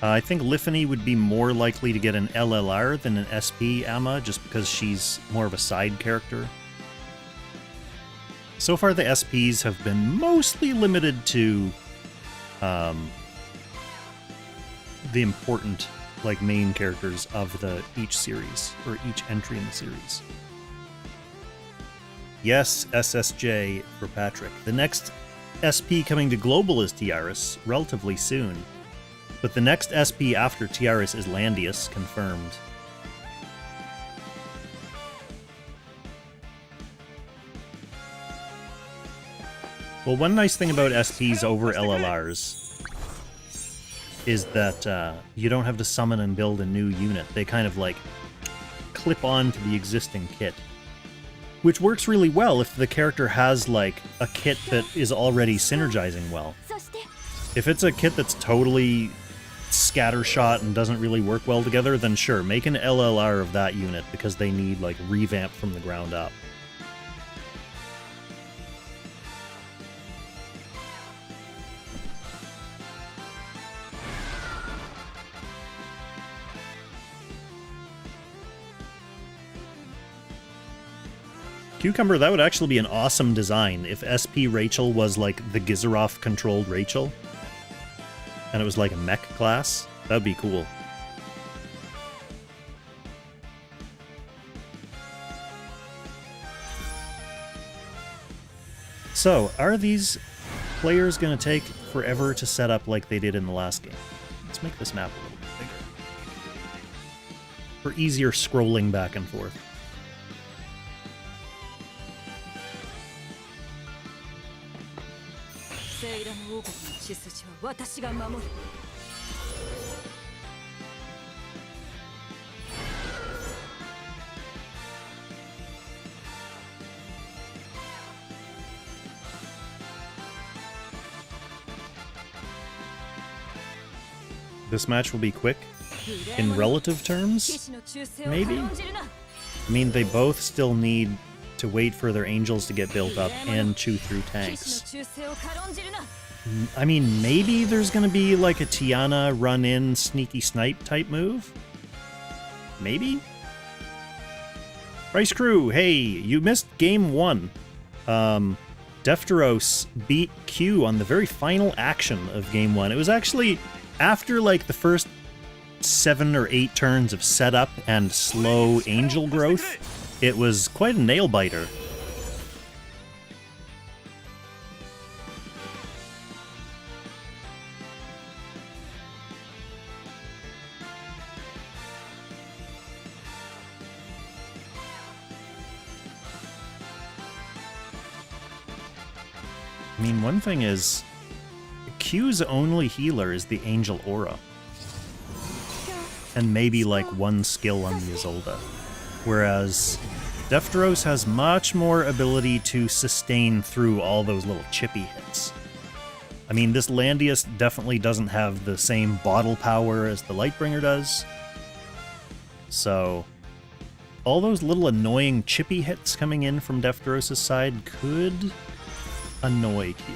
I think Liffany would be more likely to get an LLR than an SP Amma, just because she's more of a side character. So far, the SPs have been mostly limited to the important, like, main characters of each series, or each entry in the series. Yes, SSJ for Patrick. The next SP coming to Global is Tiaris, relatively soon. But the next SP after Tiaris is Landius, confirmed. Well, one nice thing about SPs over LLRs is that you don't have to summon and build a new unit. They kind of, like, clip on to the existing kit. Which works really well if the character has, like, a kit that is already synergizing well. If it's a kit that's totally scattershot and doesn't really work well together, then sure, make an LLR of that unit because they need, like, revamp from the ground up. Cucumber, that would actually be an awesome design if SP Rachel was like the Gizaroff-controlled Rachel. And it was like a mech class. That'd be cool. So, are these players going to take forever to set up like they did in the last game? Let's make this map a little bit bigger. For easier scrolling back and forth. This match will be quick in relative terms, maybe? I mean, they both still need to wait for their angels to get built up and chew through tanks. I mean, maybe there's going to be like a Tiana run-in sneaky snipe type move? Maybe? Rice Crew, hey, you missed game 1. Defteros beat Keu on the very final action of game 1. It was actually after like the first 7 or 8 turns of setup and slow angel growth. It was quite a nail-biter. I mean, one thing is, Q's only healer is the Angel Aura. And maybe like one skill on the Isolde. Whereas Defteros has much more ability to sustain through all those little chippy hits. I mean, this Landius definitely doesn't have the same bottle power as the Lightbringer does. So, all those little annoying chippy hits coming in from Defteros' side could annoy Keu.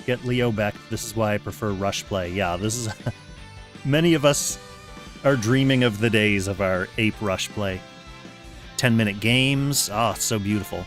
Get Leo back. This is why I prefer rush play. Yeah, this is... Many of us are dreaming of the days of our ape rush play. 10-minute games. Ah, so beautiful.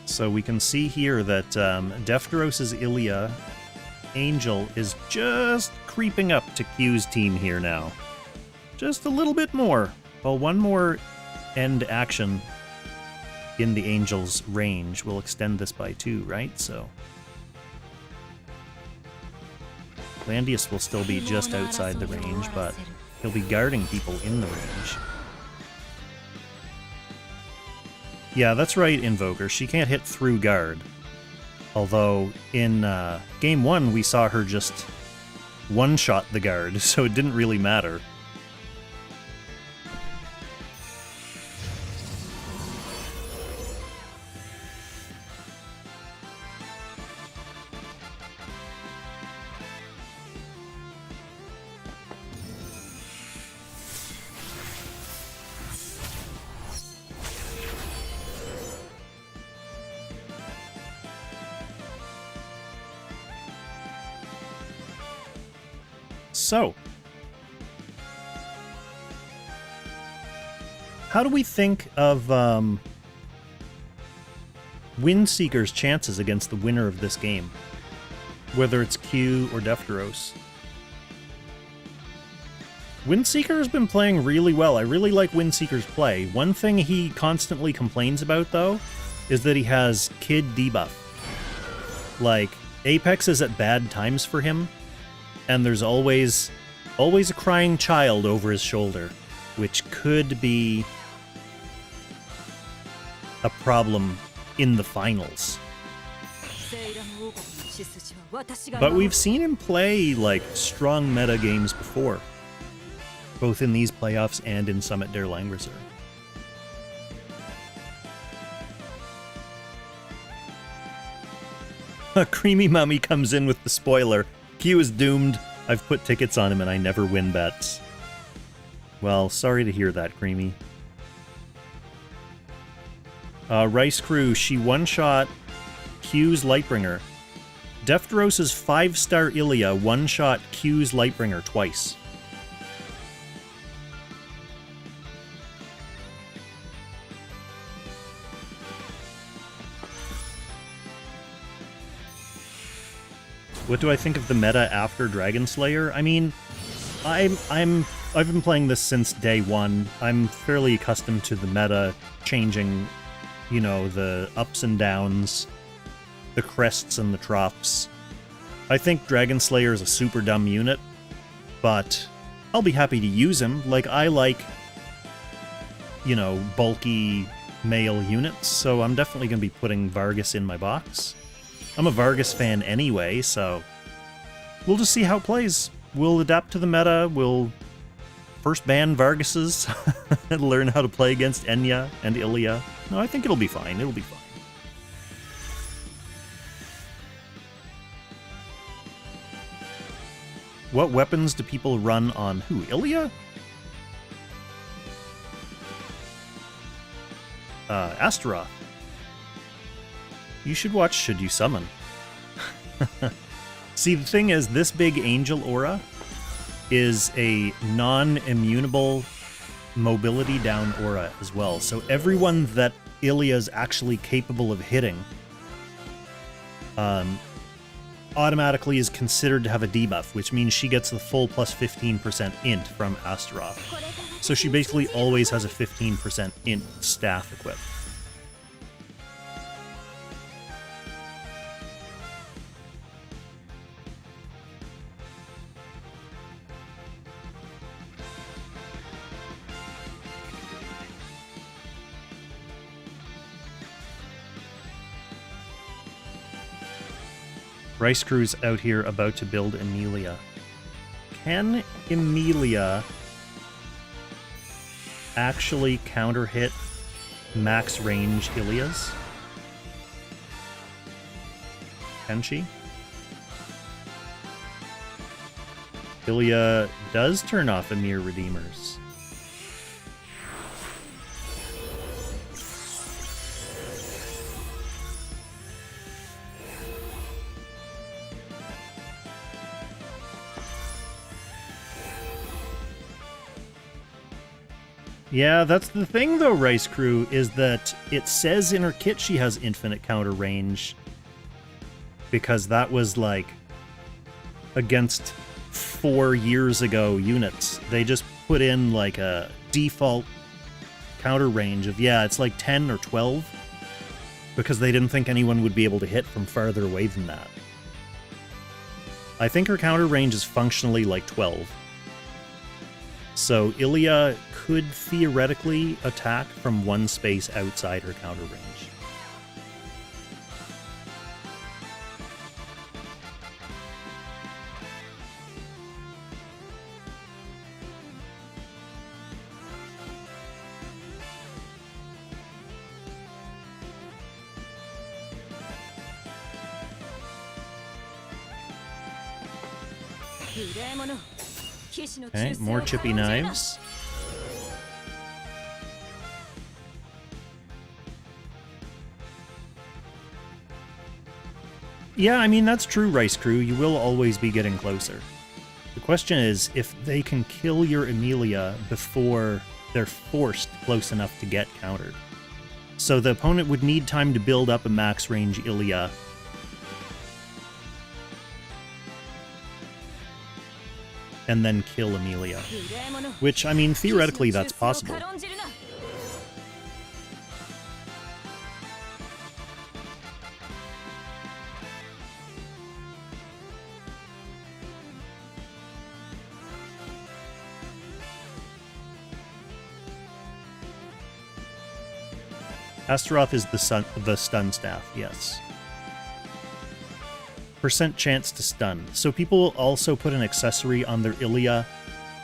So we can see here that Defteros' Ilia Angel is just creeping up to Q's team here now. Just a little bit more. Well, one more end action in the Angel's range will extend this by 2, right? So Landius will still be just outside the range, but he'll be guarding people in the range. Yeah, that's right, Invoker. She can't hit through guard. Although, in Game 1, we saw her just one-shot the guard, so it didn't really matter. So, how do we think of Windseeker's chances against the winner of this game? Whether it's Keu or Defteros. Windseeker has been playing really well. I really like Windseeker's play. One thing he constantly complains about, though, is that he has Kid debuff. Like, Apex is at bad times for him. And there's always a crying child over his shoulder, which could be a problem in the finals. But we've seen him play, like, strong meta games before, both in these playoffs and in Summit der Langrisser. Creamy Mummy comes in with the spoiler. Keu is doomed. I've put tickets on him and I never win bets. Well, sorry to hear that, Creamy. Rice Crew, she one-shot Keu's Lightbringer. Defteros' 5-star Ilya one-shot Keu's Lightbringer twice. What do I think of the meta after Dragon Slayer? I mean, I've been playing this since day one. I'm fairly accustomed to the meta changing, you know, the ups and downs, the crests and the troughs. I think Dragon Slayer is a super dumb unit, but I'll be happy to use him. Like, I like, you know, bulky male units, so I'm definitely going to be putting Vargas in my box. I'm a Vargas fan anyway, so we'll just see how it plays. We'll adapt to the meta, we'll first ban Vargases, and learn how to play against Enya and Ilya. No, I think it'll be fine, it'll be fine. What weapons do people run on who? Ilya? Astaroth. You should watch Should You Summon. See, the thing is, this big angel aura is a non-immunable mobility down aura as well. So everyone that Ilya's actually capable of hitting automatically is considered to have a debuff, which means she gets the full plus 15% int from Astaroth. So she basically always has a 15% int staff equipped. Rice Crew's out here about to build Emilia. Can Emilia actually counter-hit max range Ilias? Can she? Ilya does turn off Emir Redeemers. Yeah, that's the thing though, Rice Crew, is that it says in her kit she has infinite counter range. Because that was like against 4 years ago units. They just put in like a default counter range of, yeah, it's like 10 or 12. Because they didn't think anyone would be able to hit from farther away than that. I think her counter range is functionally like 12. So Ilya could theoretically attack from one space outside her counter range. Okay, more chippy knives. Yeah, I mean, that's true, Rice Crew. You will always be getting closer. The question is, if they can kill your Emilia before they're forced close enough to get countered. So the opponent would need time to build up a max range Ilya. And then kill Emilia. Which, I mean, theoretically that's possible. Astaroth is the stun staff, yes. Percent chance to stun. So people will also put an accessory on their Ilya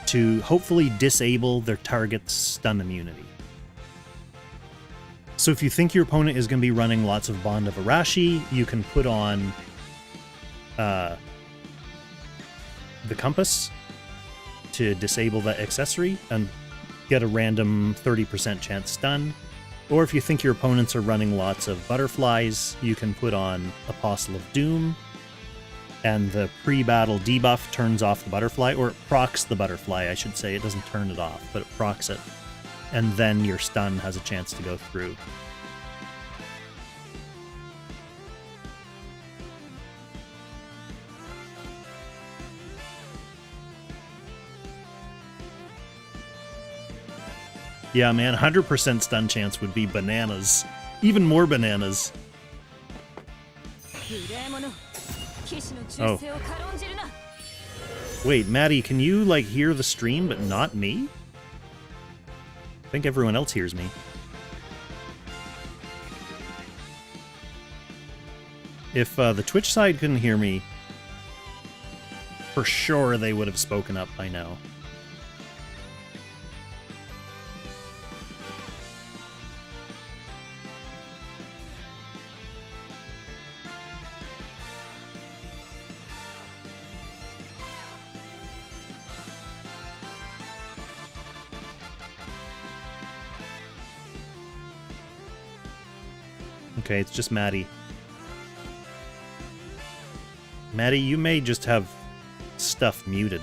to hopefully disable their target's stun immunity. So if you think your opponent is going to be running lots of Bond of Arashi, you can put on the Compass to disable that accessory and get a random 30% chance stun. Or if you think your opponents are running lots of Butterflies, you can put on Apostle of Doom, and the pre-battle debuff turns off the Butterfly, or it procs the Butterfly, I should say. It doesn't turn it off, but it procs it. And then your stun has a chance to go through. Yeah, man, 100% stun chance would be bananas. Even more bananas. Oh. Wait, Maddie, can you, like, hear the stream but not me? I think everyone else hears me. If the Twitch side couldn't hear me, for sure they would have spoken up by now. Okay, it's just Maddie. Maddie, you may just have stuff muted.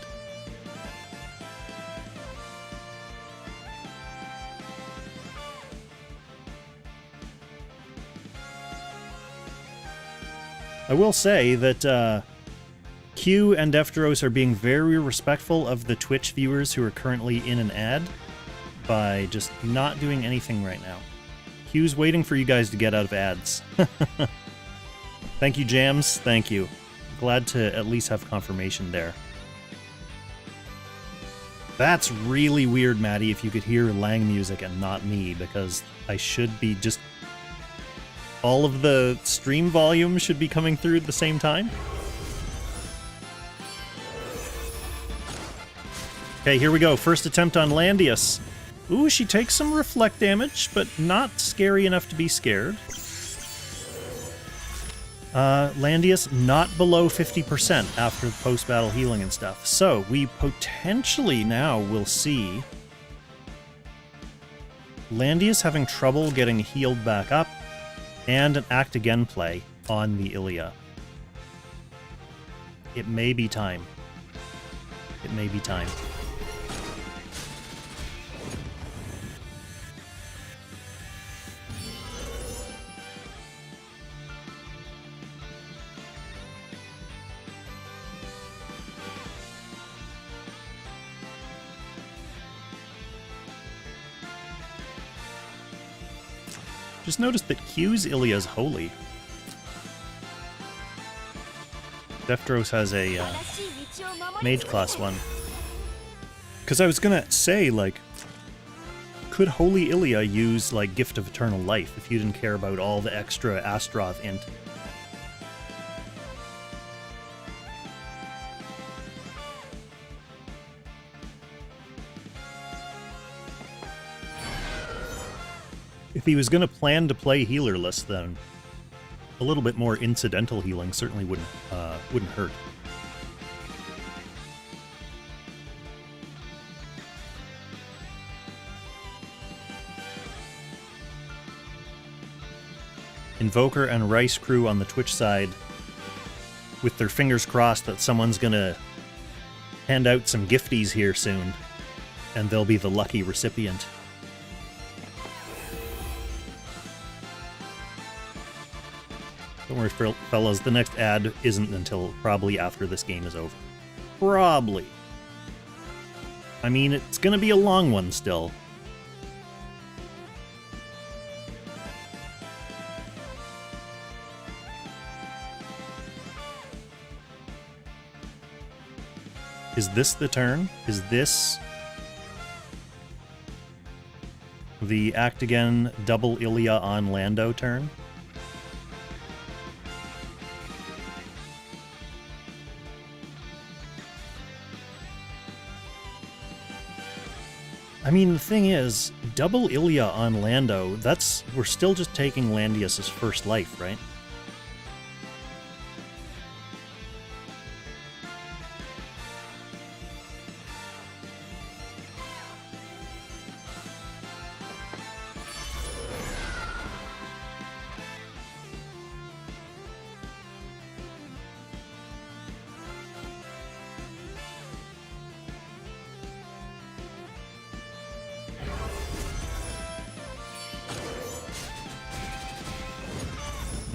I will say that Keu and Defteros are being very respectful of the Twitch viewers who are currently in an ad by just not doing anything right now. Keu's waiting for you guys to get out of ads. Thank you, Jams. Thank you. Glad to at least have confirmation there. That's really weird, Maddie, if you could hear Lang music and not me, because I should be just... all of the stream volume should be coming through at the same time. Okay, here we go. First attempt on Landius. Ooh, she takes some reflect damage, but not scary enough to be scared. Landius not below 50% after post-battle healing and stuff. So, we potentially now will see Landius having trouble getting healed back up, and an Act Again play on the Ilya. It may be time. It may be time. Just noticed that Keu's Ilya is holy. Defteros has a mage class one. Because I was gonna say, like, could Holy Ilya use, like, Gift of Eternal Life if you didn't care about all the extra Astaroth int? If he was going to plan to play healerless, then a little bit more incidental healing certainly wouldn't hurt. Invoker and Rice Crew on the Twitch side with their fingers crossed that someone's going to hand out some gifties here soon, and they'll be the lucky recipient. Don't worry, fellas, the next ad isn't until probably after this game is over. Probably. I mean, it's gonna be a long one still. Is this the turn? Is this... the act again, double Ilya on Lando turn. I mean, the thing is, double Ilya on Lando, we're still just taking Landius's first life, right?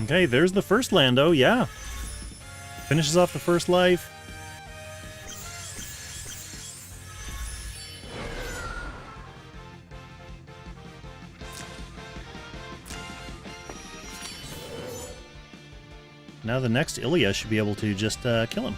Okay, there's the first Lando, yeah. Finishes off the first life. Now the next Ilya should be able to just kill him.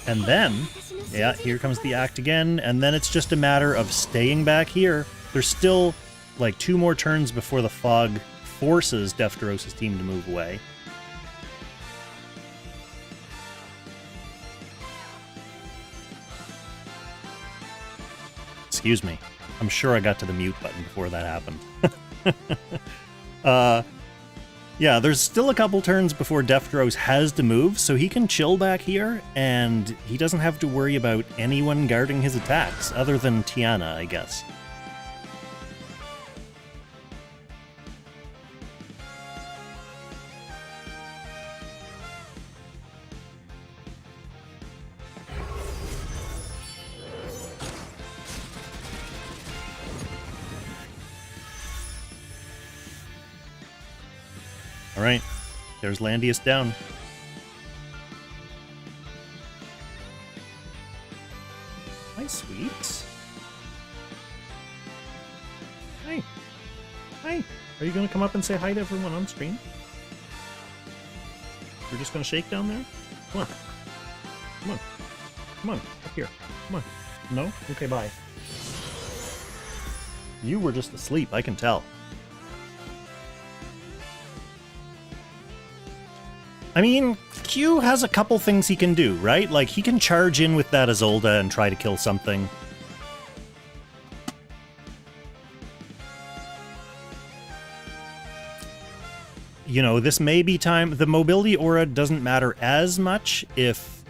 And then, yeah, here comes the act again, and then it's just a matter of staying back here. There's still, like, 2 more turns before the fog forces Defteros' team to move away. Excuse me. I'm sure I got to the mute button before that happened. Yeah, there's still a couple turns before Defteros has to move, so he can chill back here, and he doesn't have to worry about anyone guarding his attacks, other than Tiana, I guess. Alright, there's Landius down. Hi, sweet. Hi. Hi. Are you going to come up and say hi to everyone on stream? You're just going to shake down there? Come on. Come on. Come on. Up here. Come on. No? Okay, bye. You were just asleep, I can tell. I mean, Keu has a couple things he can do, right? Like, he can charge in with that Isolde and try to kill something. You know, this may be time... The mobility aura doesn't matter as much if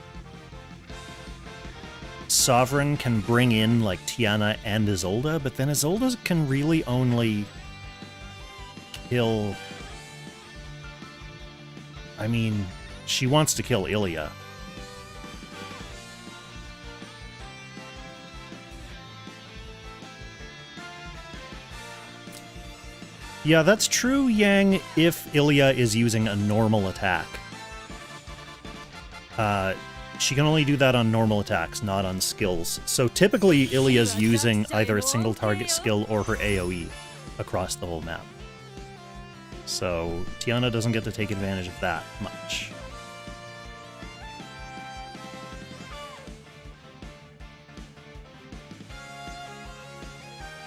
Sovereign can bring in, like, Tiana and Isolde, but then Isolde can really only kill... I mean, she wants to kill Ilya. Yeah, that's true, Yang, if Ilya is using a normal attack. She can only do that on normal attacks, not on skills. So typically, Ilya's using either a single target skill or her AoE across the whole map. So Tiana doesn't get to take advantage of that much.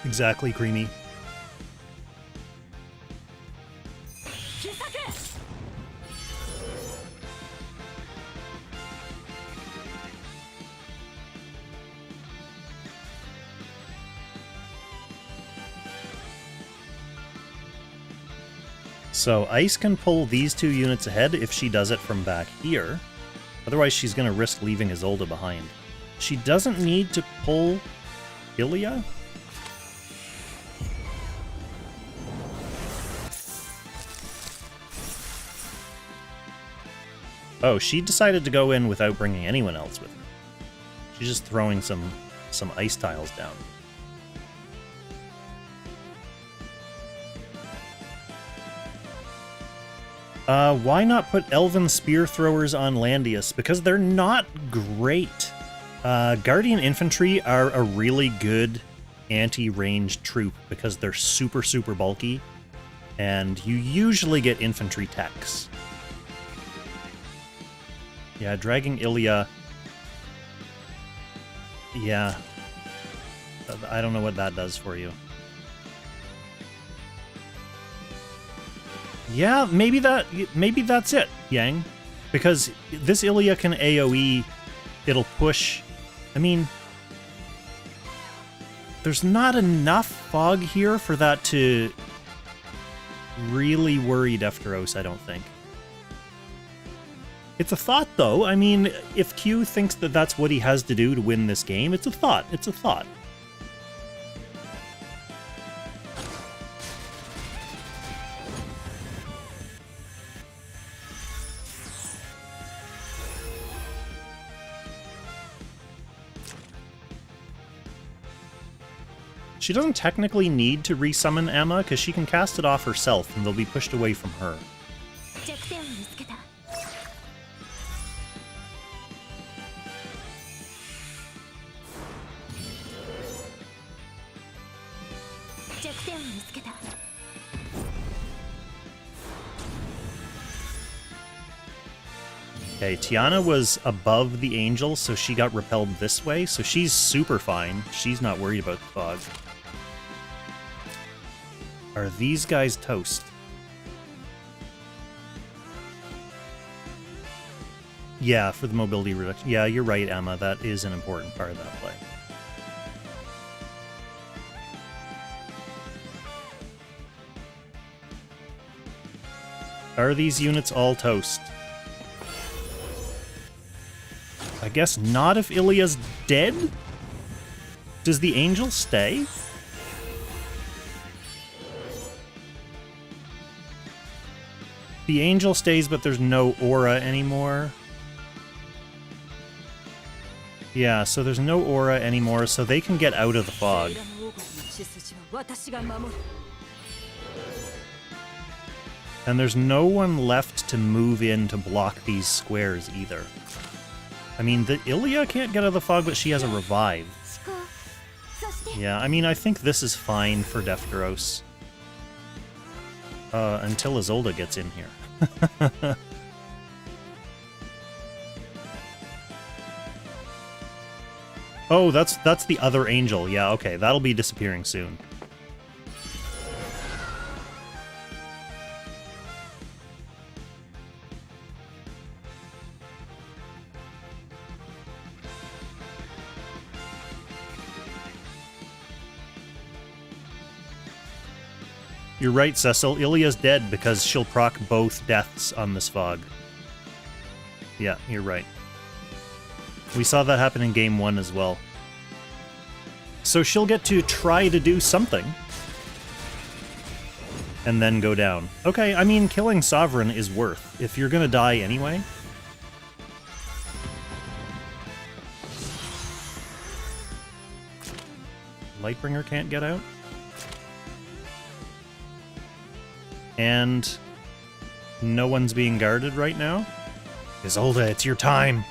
Exactly, Creamy. So Ice can pull these 2 units ahead if she does it from back here. Otherwise, she's going to risk leaving Isolde behind. She doesn't need to pull Ilya. Oh, she decided to go in without bringing anyone else with her. She's just throwing some ice tiles down. Why not put Elven Spear Throwers on Landius? Because they're not great. Guardian Infantry are a really good anti-ranged troop because they're super, super bulky, and you usually get infantry techs. Yeah, dragging Ilya... Yeah. I don't know what that does for you. Yeah, maybe that's it, Yang. Because this Ilya can AoE, it'll push... I mean... There's not enough fog here for that to really worry Defteros, I don't think. It's a thought, though. I mean, if Keu thinks that that's what he has to do to win this game, it's a thought. It's a thought. She doesn't technically need to resummon Emma, because she can cast it off herself, and they'll be pushed away from her. Okay, Tiana was above the angel, so she got repelled this way, so she's super fine. She's not worried about the fog. Are these guys toast? Yeah, for the mobility reduction. Yeah, you're right, Emma. That is an important part of that play. Are these units all toast? I guess not if Ilya's dead? Does the angel stay? The angel stays, but there's no aura anymore. Yeah, so there's no aura anymore, so they can get out of the fog. And there's no one left to move in to block these squares either. I mean, the Ilya can't get out of the fog, but she has a revive. Yeah, I mean, I think this is fine for Defteros. Until Isolde gets in here. Oh, that's the other angel. Yeah, okay, that'll be disappearing soon. You're right, Cecil. Ilya's dead because she'll proc both deaths on this fog. Yeah, you're right. We saw that happen in Game 1 as well. So she'll get to try to do something. And then go down. Okay, I mean, killing Sovereign is worth, if you're gonna die anyway. Lightbringer can't get out. And no one's being guarded right now. Isolde, it's your time.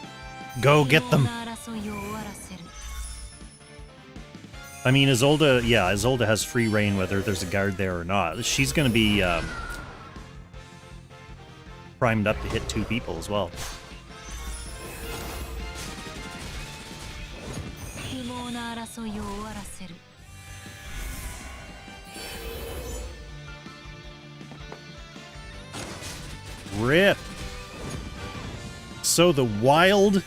Go get them. I mean, Isolde, yeah, Isolde has free reign whether there's a guard there or not. She's going to be primed up to hit 2 people as well. Rip. So the wild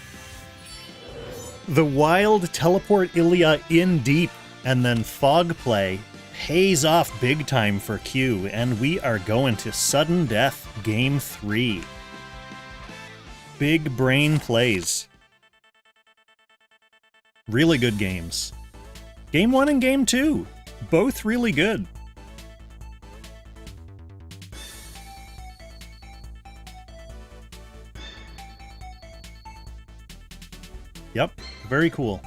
teleport Ilya in deep and then fog play pays off big time for Keu, and we are going to sudden death Game 3. Big brain plays. Really good games. Game 1 and Game 2, both really good. Yep, very cool.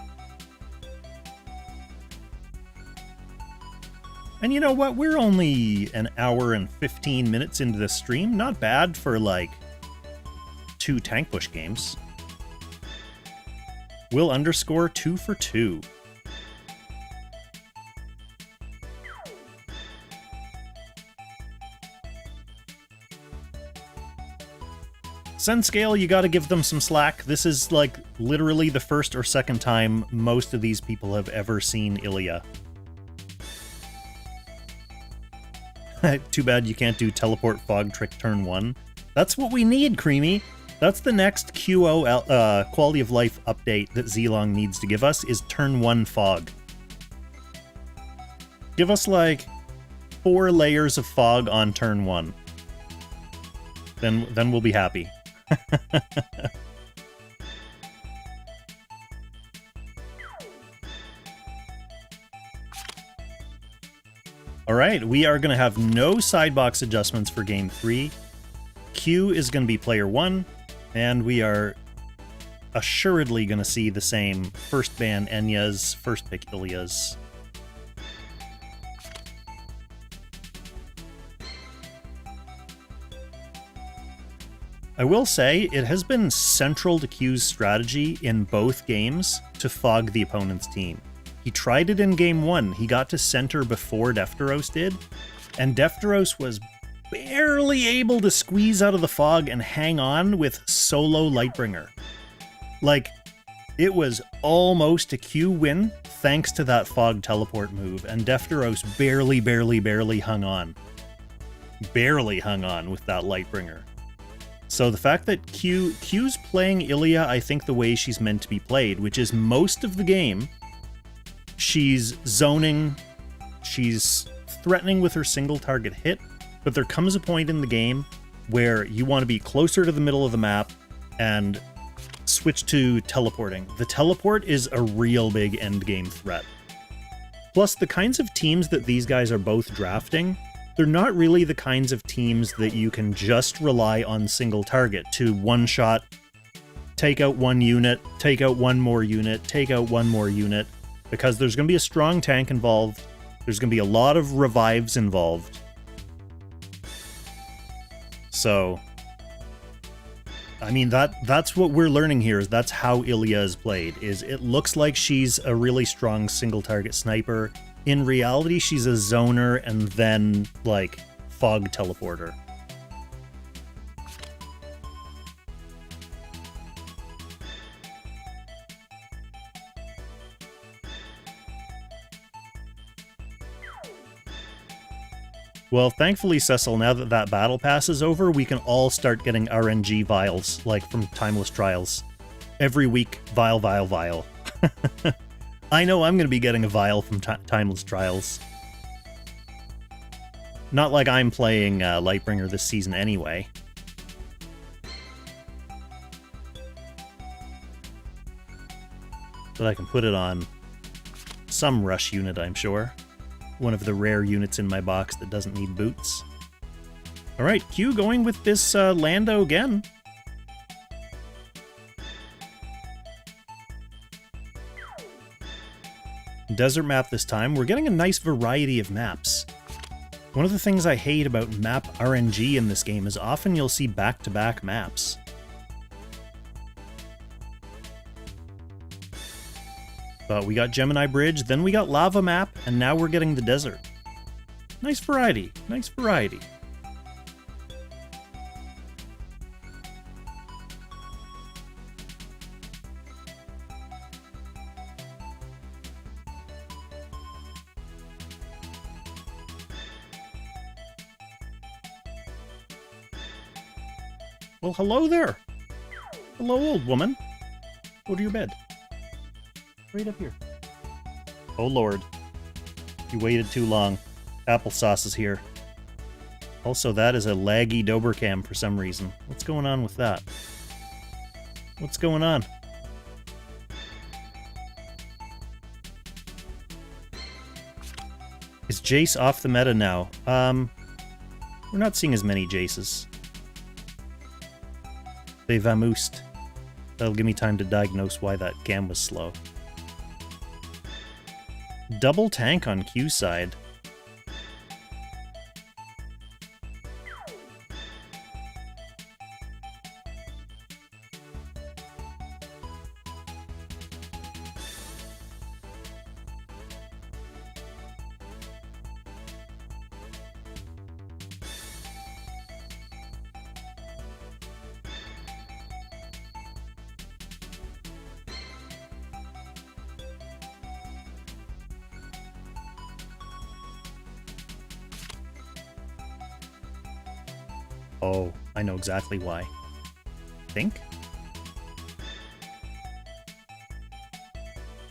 And you know what? We're only an hour and 15 minutes into this stream. Not bad for, like, 2 tank push games. We'll underscore 2 for 2. Senscale, you gotta give them some slack. This is, like, literally the first or second time most of these people have ever seen Ilya. Too bad you can't do teleport fog trick turn 1. That's what we need, Creamy. That's the next QO quality of life update that Zilong needs to give us, is turn 1 fog. Give us like 4 layers of fog on turn 1. Then we'll be happy. Alright, we are going to have no sidebox adjustments for Game 3. Keu is going to be player 1, and we are assuredly going to see the same first ban Enya's, first pick Ilya's. I will say, it has been central to Keu's strategy in both games to fog the opponent's team. He tried it in Game 1, he got to center before Defteros did, and Defteros was barely able to squeeze out of the fog and hang on with solo Lightbringer. Like, it was almost a Keu win thanks to that fog teleport move, and Defteros barely hung on. Barely hung on with that Lightbringer. So the fact that Keu's playing Ilya, I think, the way she's meant to be played, which is most of the game, she's zoning, she's threatening with her single target hit, but there comes a point in the game where you want to be closer to the middle of the map and switch to teleporting. The teleport is a real big endgame threat. Plus, the kinds of teams that these guys are both drafting, they're not really the kinds of teams that you can just rely on single target to one-shot, take out one unit, take out one more unit, take out one more unit, because there's going to be a strong tank involved, there's going to be a lot of revives involved. So, I mean, that's what we're learning here, is that's how Ilya is played, is it looks like she's a really strong single-target sniper. In reality, she's a zoner and then, like, fog teleporter. Well, thankfully, Cecil, now that that battle pass is over, we can all start getting RNG vials, like from Timeless Trials. Every week, vial, vial, vial. I know I'm going to be getting a vial from Timeless Trials. Not like I'm playing Lightbringer this season anyway. But I can put it on some rush unit, I'm sure. One of the rare units in my box that doesn't need boots. Alright, Keu going with this Lando again. Desert map this time. We're getting a nice variety of maps. One of the things I hate about map RNG in this game is often you'll see back-to-back maps. But we got Gemini Bridge, then we got Lava Map, and now we're getting the desert. Nice variety, nice variety. Well, hello there. Hello, old woman. Go to your bed. Right up here. Oh, Lord. You waited too long. Applesauce is here. Also, that is a laggy Dobercam for some reason. What's going on with that? What's going on? Is Jace off the meta now? We're not seeing as many Jaces. They vamoosed. That'll give me time to diagnose why that cam was slow. Double tank on Keu's side. Oh, I know exactly why. Think?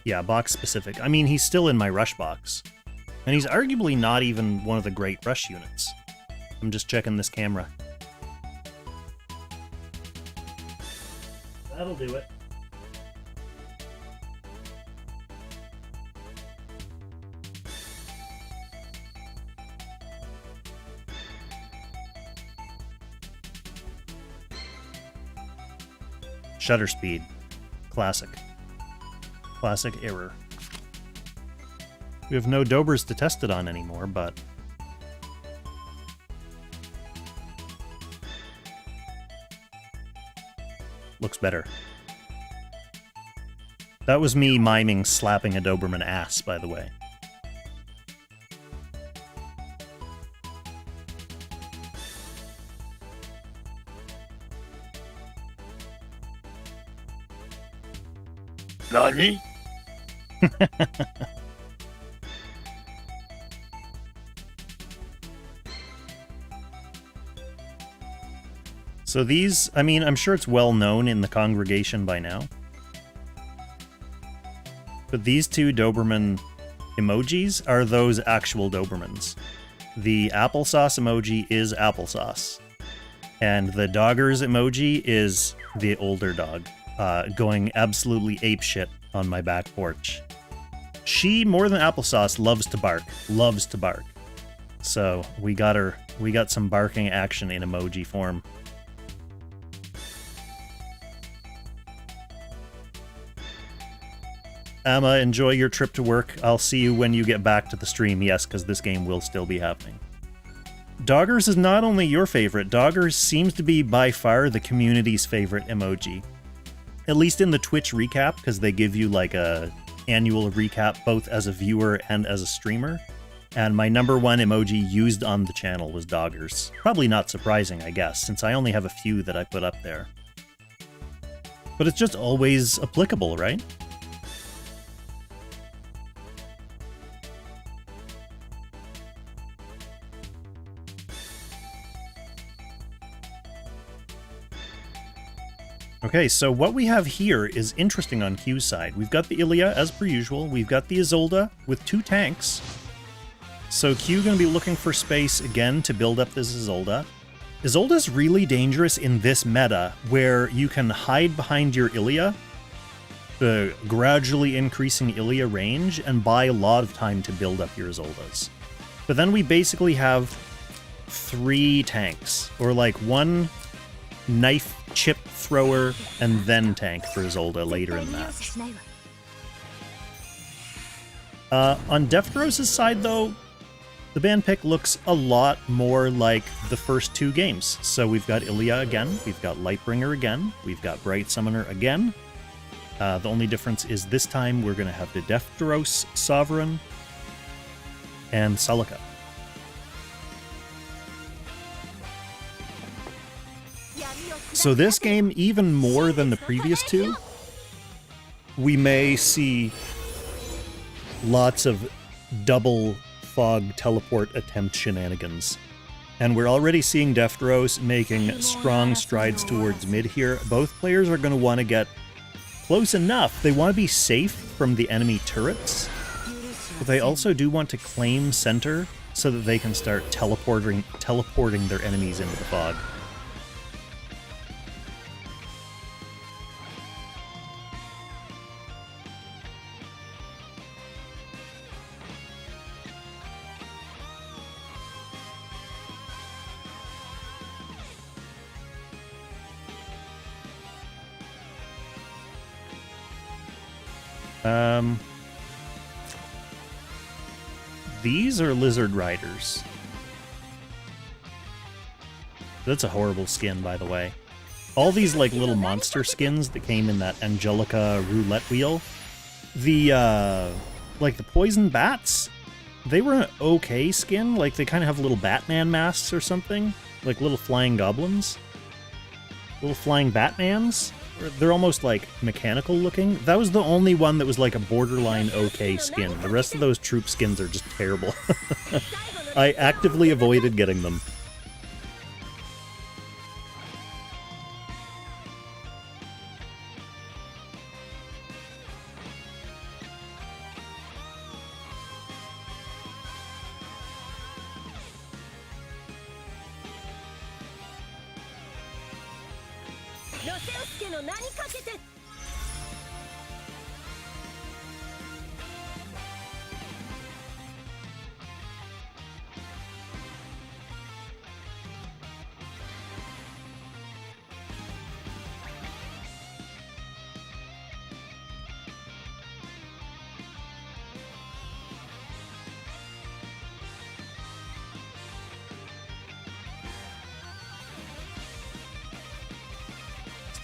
Yeah, box specific. I mean, he's still in my rush box. And he's arguably not even one of the great rush units. I'm just checking this camera. That'll do it. Shutter speed. Classic. Classic error. We have no Dobers to test it on anymore, but... looks better. That was me miming slapping a Doberman ass, by the way. Nani? So these, I mean, I'm sure it's well known in the congregation by now. But these two Doberman emojis are those actual Dobermans. The applesauce emoji is applesauce. And the doggers emoji is the older dog, going absolutely apeshit on my back porch. She, more than applesauce, loves to bark. Loves to bark. So we got some barking action in emoji form. Amma, enjoy your trip to work. I'll see you when you get back to the stream. Yes, because this game will still be happening. Doggers is not only your favorite, Doggers seems to be by far the community's favorite emoji. At least in the Twitch recap, because they give you like a annual recap both as a viewer and as a streamer. And my number one emoji used on the channel was Doggers. Probably not surprising, I guess, since I only have a few that I put up there. But it's just always applicable, right? Okay, so what we have here is interesting on Keu's side. We've got the Ilya, as per usual. We've got the Isolde with 2 tanks. So Keu going to be looking for space again to build up this Isolde. Isolde's really dangerous in this meta, where you can hide behind your Ilya, the gradually increasing Ilya range, and buy a lot of time to build up your Isoldes. But then we basically have 3 tanks, or like 1 knife chip thrower and then tank for Isolde later in the match. On Defteros' side, though, the band pick looks a lot more like the first 2 games. So we've got Ilya again, we've got Lightbringer again, we've got Bright Summoner again. The only difference is this time we're going to have the Defteros Sovereign and Celica. So this game, even more than the previous 2, we may see lots of double fog teleport attempt shenanigans. And we're already seeing Defteros making strong strides towards mid here. Both players are going to want to get close enough. They want to be safe from the enemy turrets, but they also do want to claim center so that they can start teleporting their enemies into the fog. These are Lizard Riders. That's a horrible skin, by the way. All these, like, little monster skins that came in that Angelica roulette wheel, the, like, the poison bats, they were an okay skin. Like, they kind of have little Batman masks or something. Like, little flying goblins. Little flying Batmans. They're almost, like, mechanical looking. That was the only one that was, like, a borderline okay skin. The rest of those troop skins are just terrible. I actively avoided getting them.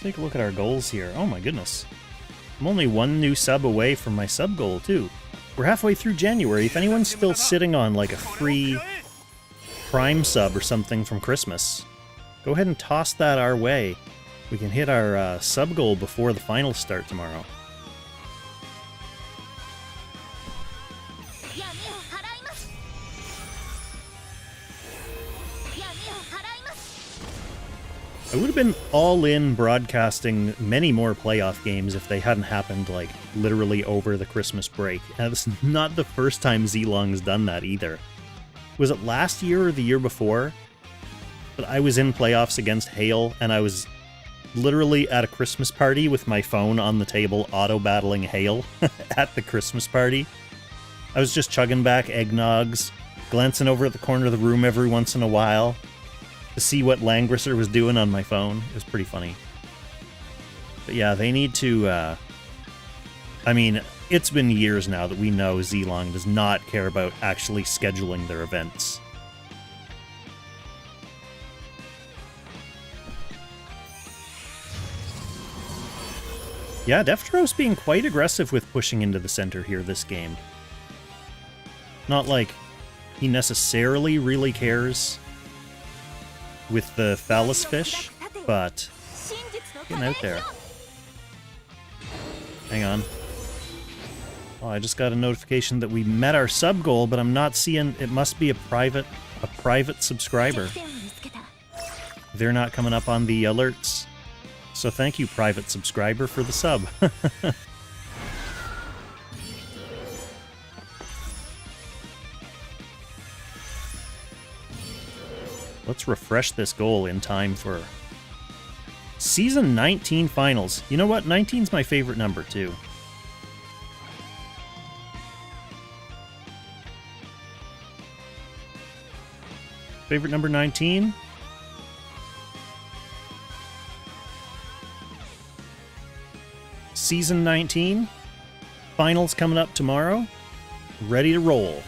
Take a look at our goals here. Oh my goodness. I'm only one new sub away from my sub goal, too. We're halfway through January. If anyone's still sitting on, like, a free Prime sub or something from Christmas, go ahead and toss that our way. We can hit our sub goal before the finals start tomorrow. I would have been all in broadcasting many more playoff games if they hadn't happened, like, literally over the Christmas break. And it's not the first time Zlong's done that either. Was it last year or the year before? But I was in playoffs against Hale, and I was literally at a Christmas party with my phone on the table auto-battling Hale at the Christmas party. I was just chugging back eggnogs, glancing over at the corner of the room every once in a while to see what Langrisser was doing on my phone. It was pretty funny. But yeah, they need to, I mean, it's been years now that we know Zlong does not care about actually scheduling their events. Yeah, Defteros being quite aggressive with pushing into the center here this game. Not like he necessarily really cares with the phallus fish, but getting out there. Hang on. Oh, I just got a notification that we met our sub goal, but I'm not seeing. It must be a private subscriber. They're not coming up on the alerts. So thank you, private subscriber, for the sub. Let's refresh this goal in time for Season 19 Finals. You know what? 19's my favorite number, too. Favorite number 19? Season 19. Finals coming up tomorrow. Ready to roll.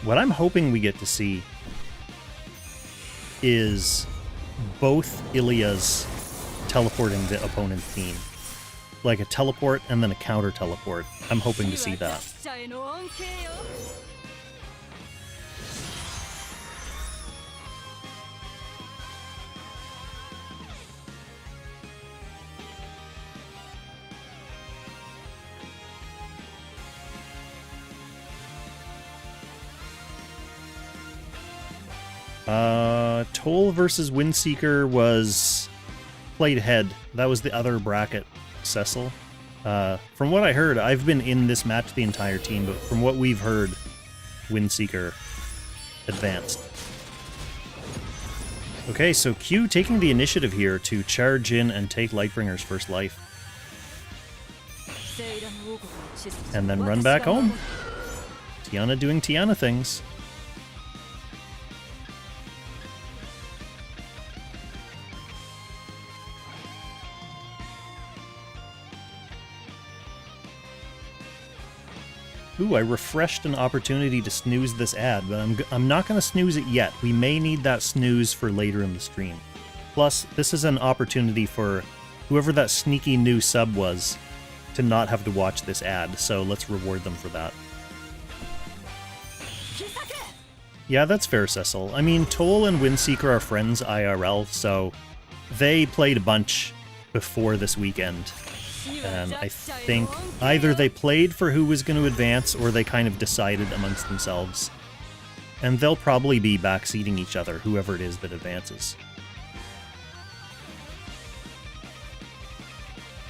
What I'm hoping we get to see is both Ilias teleporting the opponent's team. Like a teleport and then a counter teleport. I'm hoping to see that. Toll versus Windseeker was played head. That was the other bracket, Cecil. From what I heard, I've been in this match the entire team, but from what we've heard, Windseeker advanced. Okay, so Keu taking the initiative here to charge in and take Lightbringer's first life. And then run back home. Tiana doing Tiana things. Ooh, I refreshed an opportunity to snooze this ad, but I'm not going to snooze it yet. We may need that snooze for later in the stream. Plus, this is an opportunity for whoever that sneaky new sub was to not have to watch this ad, so let's reward them for that. Yeah, that's fair, Cecil. I mean, Toll and Windseeker are friends IRL, so they played a bunch before this weekend. And I think either they played for who was going to advance or they kind of decided amongst themselves. And they'll probably be backseating each other, whoever it is that advances.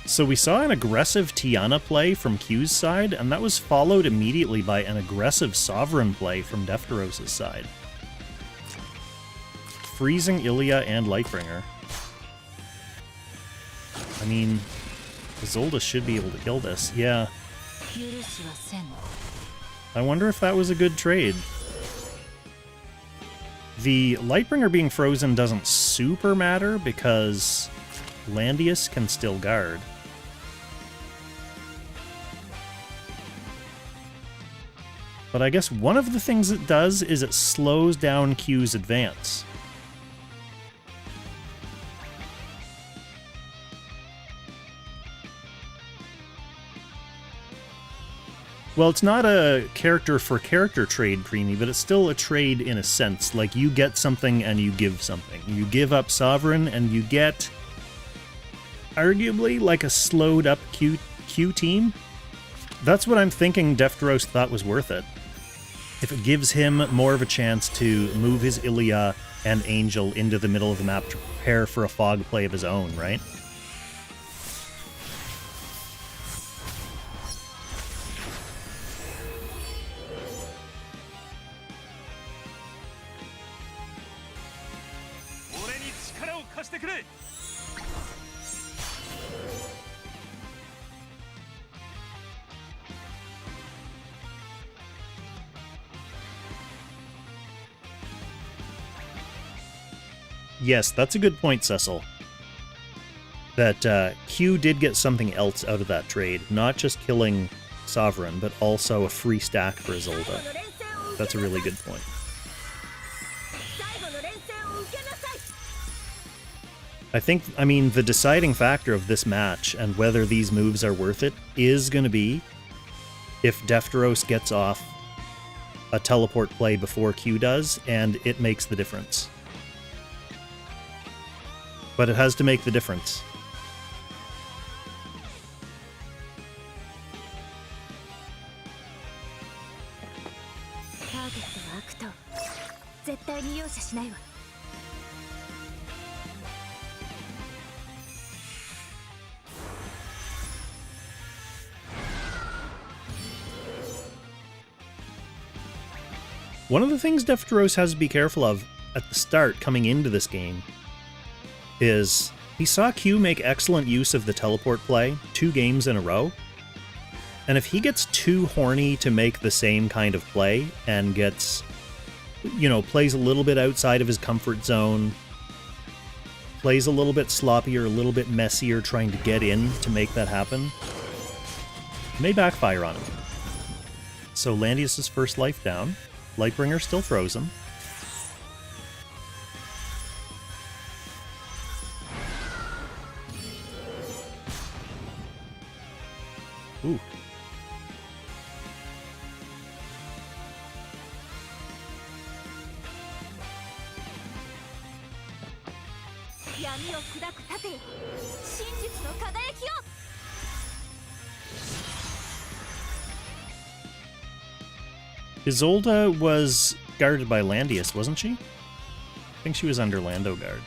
So we saw an aggressive Tiana play from Keu's side, and that was followed immediately by an aggressive Sovereign play from Defteros' side. Freezing Ilya and Lightbringer. I mean, Isolde should be able to kill this. Yeah. I wonder if that was a good trade. The Lightbringer being frozen doesn't super matter because Landius can still guard. But I guess one of the things it does is it slows down Keu's advance. Well, it's not a character-for-character trade, Creamy, but it's still a trade in a sense. Like, you get something and you give something. You give up Sovereign and you get, arguably, like a slowed-up Keu team. That's what I'm thinking Defteros thought was worth it. If it gives him more of a chance to move his Ilya and Angel into the middle of the map to prepare for a fog play of his own, right? Yes, that's a good point, Cecil. That Keu did get something else out of that trade. Not just killing Sovereign, but also a free stack for Isolde. That's a really good point. I mean, the deciding factor of this match and whether these moves are worth it is going to be if Defteros gets off a teleport play before Keu does, and it makes the difference. But it has to make the difference. One of the things Defteros has to be careful of at the start coming into this game is he saw Keu make excellent use of the teleport play 2 games in a row, and if he gets too horny to make the same kind of play and gets, you know, plays a little bit outside of his comfort zone, plays a little bit sloppier, a little bit messier trying to get in to make that happen, it may backfire on him. So Landius' first life down, Lightbringer still frozen. Ooh. Isolde was guarded by Landius, wasn't she? I think she was under Lando guard.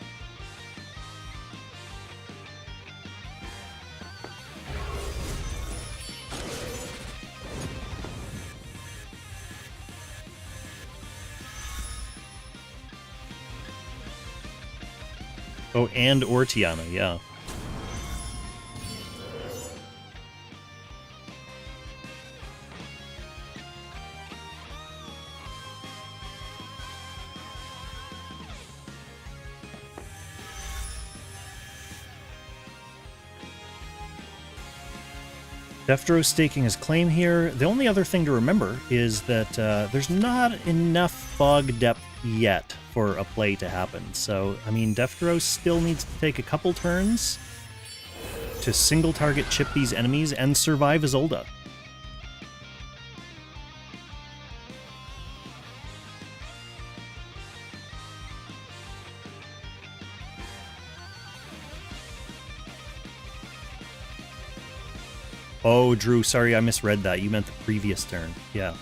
Oh, and Tiana, yeah. Defteros staking his claim here. The only other thing to remember is that there's not enough fog depth yet for a play to happen. So, I mean, Defteros still needs to take a couple turns to single target chip these enemies and survive Isolde. Oh, Drew, sorry, I misread that. You meant the previous turn. Yeah.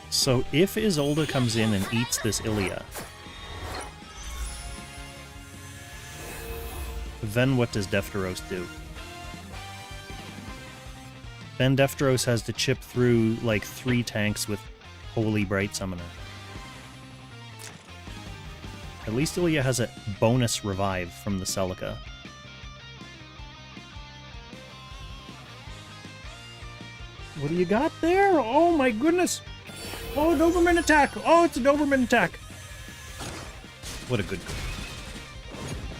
So if Isolde comes in and eats this Ilia, then what does Defteros do? Then Defteros has to chip through like 3 tanks with Holy Bright Summoner. At least Ilia has a bonus revive from the Celica. What do you got there? Oh my goodness! Oh, Doberman attack! Oh, it's a Doberman attack! What a good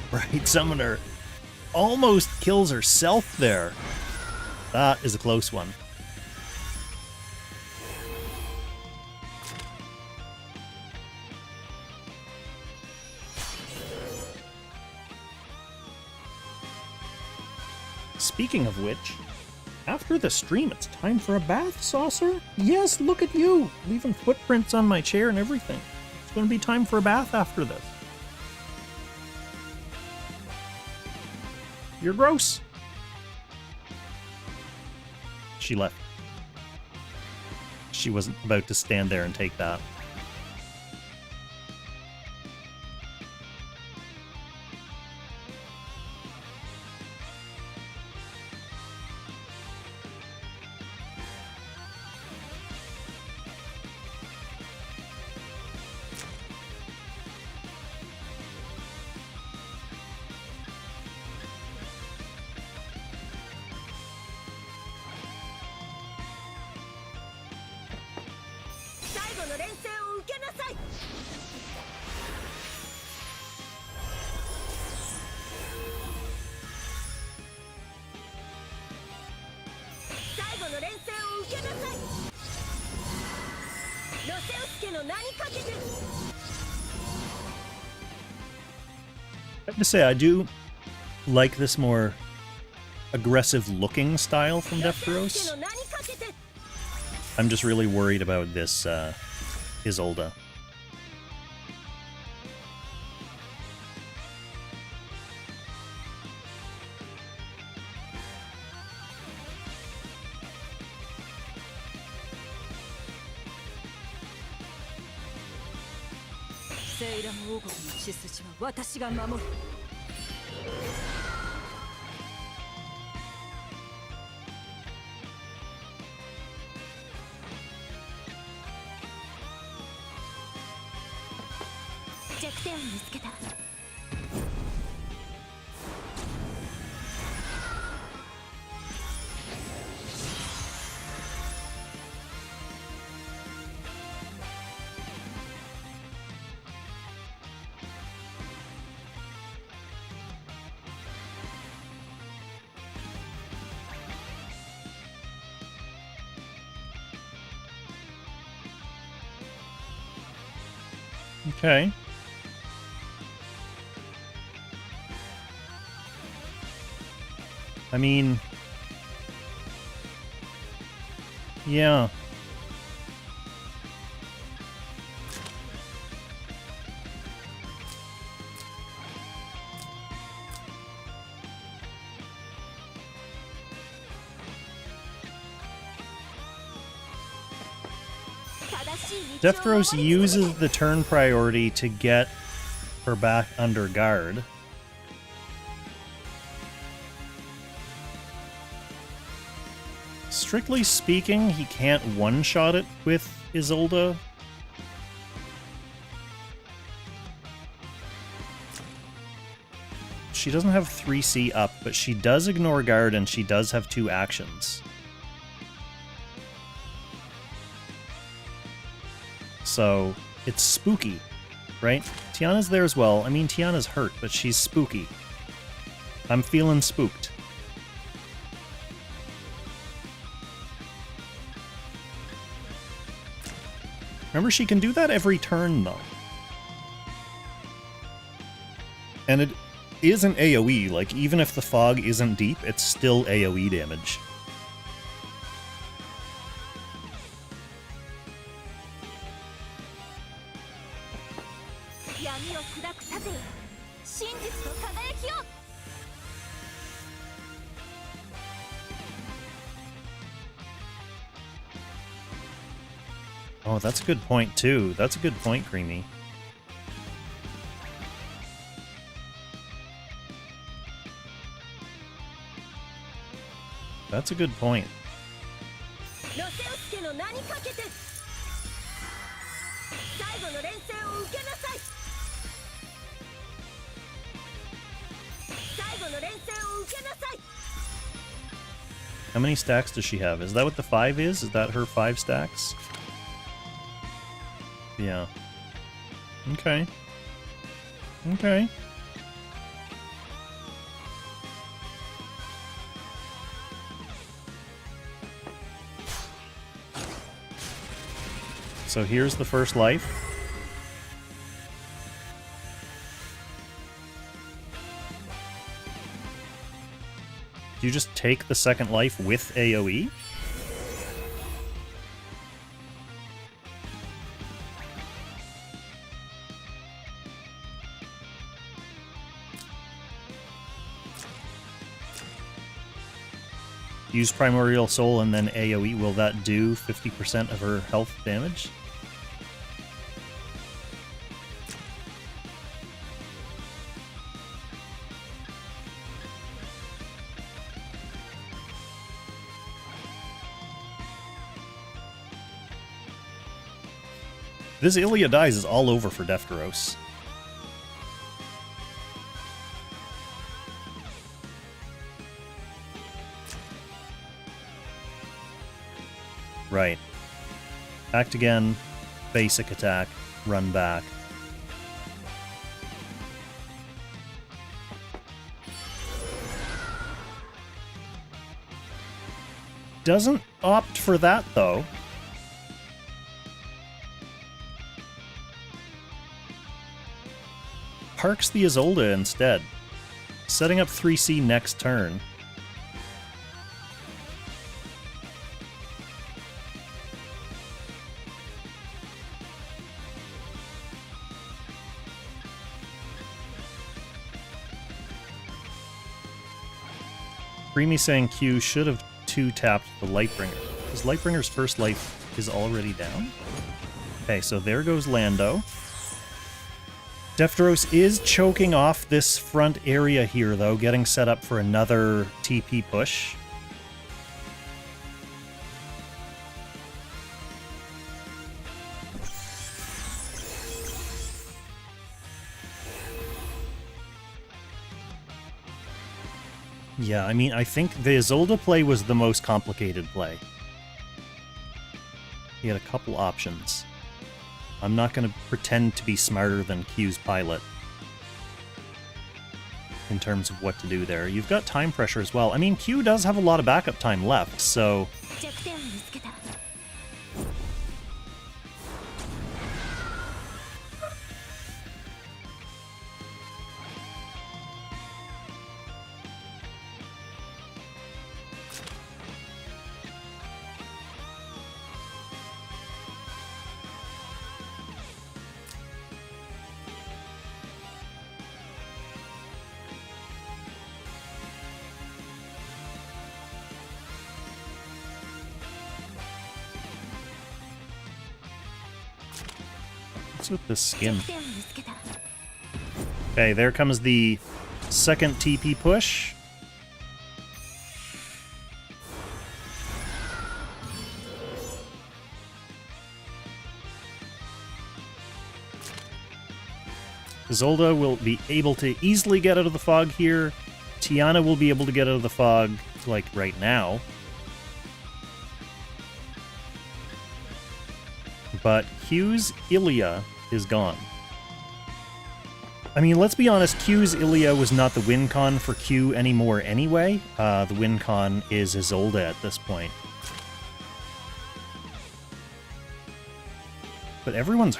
Bright Summoner. Almost kills herself there. That is a close one. Speaking of which, after the stream, it's time for a bath, Saucer. Yes, look at you, leaving footprints on my chair and everything. It's going to be time for a bath after this. You're gross. She left. She wasn't about to stand there and take that. I have to say, I do like this more aggressive-looking style from Defteros. I'm just really worried about this Isolde. Okay. I mean, yeah. Defteros uses the turn priority to get her back under guard. Strictly speaking, he can't one-shot it with Isolde. She doesn't have 3C up, but she does ignore guard and she does have 2 actions. So, it's spooky, right? Tiana's there as well. I mean, Tiana's hurt, but she's spooky. I'm feeling spooked. Remember, she can do that every turn, though. And isn't AoE. Like, even if the fog isn't deep, it's still AoE damage. Oh, that's a good point, too. That's a good point, Creamy. That's a good point. How many stacks does she have? Is that what the 5 is? Is that her 5 stacks? Yeah. Okay. Okay. So here's the first life. Do you just take the second life with AoE? Use Primordial Soul and then AoE. Will that do 50% of her health damage? This Ilya dies is all over for Defteros. Right. Act again, basic attack, run back. Doesn't opt for that, though. Parks the Isolde instead, setting up 3C next turn. Creamy saying Q should have 2-tapped the Lightbringer, because Lightbringer's first life is already down. Okay, so there goes Lando. Defteros is choking off this front area here, though, getting set up for another TP push. Yeah, I mean, I think the Isolde play was the most complicated play. He had a couple options. I'm not going to pretend to be smarter than Q's pilot in terms of what to do there. You've got time pressure as well. I mean, Q does have a lot of backup time left, so... What's with this skin? Okay, there comes the second TP push. Isolde will be able to easily get out of the fog here. Tiana will be able to get out of the fog, like, right now. But Q's Ilya is gone. I mean, let's be honest, Q's Ilya was not the win con for Q anymore anyway. The win con is Isolde at this point. But everyone's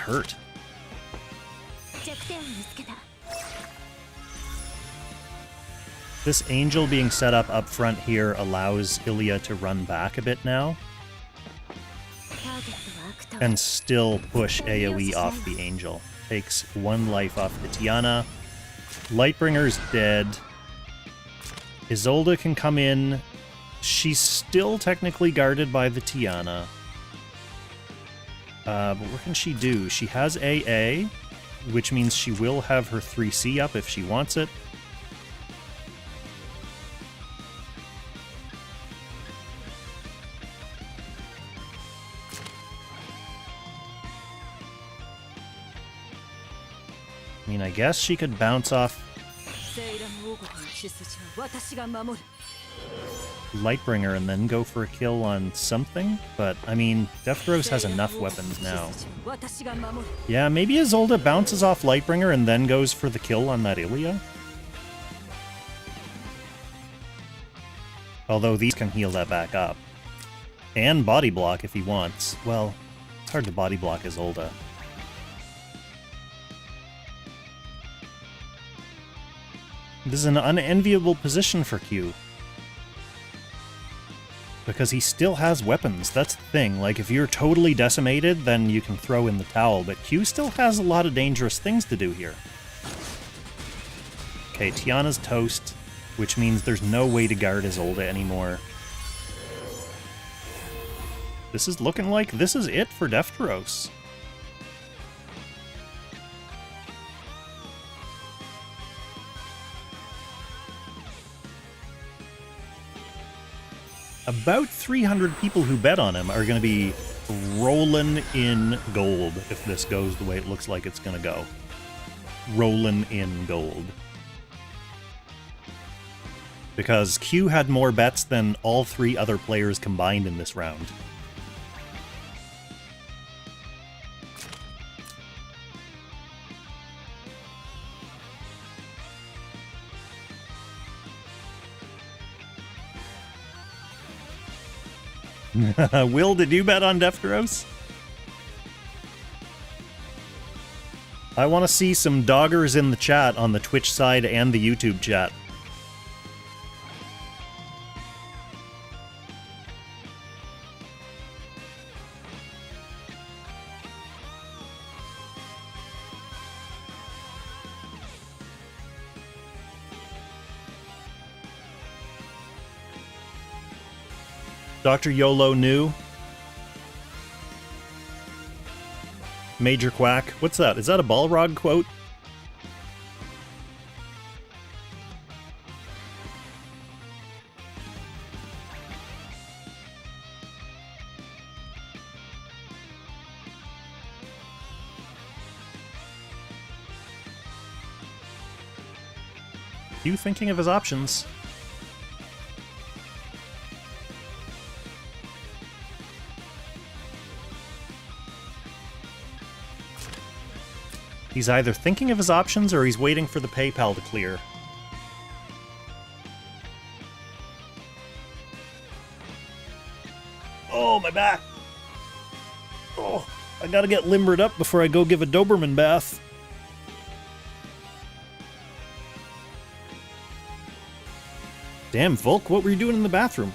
This Angel being set up front here allows Ilya to run back a bit now. And still push AoE off the Angel. Takes 1 life off the Tiana. Lightbringer's dead. Isolde can come in. She's still technically guarded by the Tiana. But what can she do? She has AA, which means she will have her 3C up if she wants it. I mean, I guess she could bounce off Lightbringer and then go for a kill on something, but I mean, Defteros has enough weapons now. Yeah, maybe Isolde bounces off Lightbringer and then goes for the kill on that Ilya. Although these can heal that back up. And body block if he wants. Well, it's hard to body block Isolde. This is an unenviable position for Keu. Because he still has weapons, that's the thing. Like, if you're totally decimated, then you can throw in the towel, but Keu still has a lot of dangerous things to do here. Okay, Tiana's toast, which means there's no way to guard Isolde anymore. This is looking like this is it for Defteros. About 300 people who bet on him are going to be rolling in gold if this goes the way it looks like it's going to go. Rolling in gold. Because Keu had more bets than all 3 other players combined in this round. Will, did you bet on Defteros? I want to see some doggers in the chat on the Twitch side and the YouTube chat. Dr. YOLO knew. Major Quack. What's that? Is that a Balrog quote? You thinking of his options? He's either thinking of his options or he's waiting for the PayPal to clear. Oh, my back! Oh, I gotta get limbered up before I go give a Doberman bath. Damn, Volk, what were you doing in the bathroom?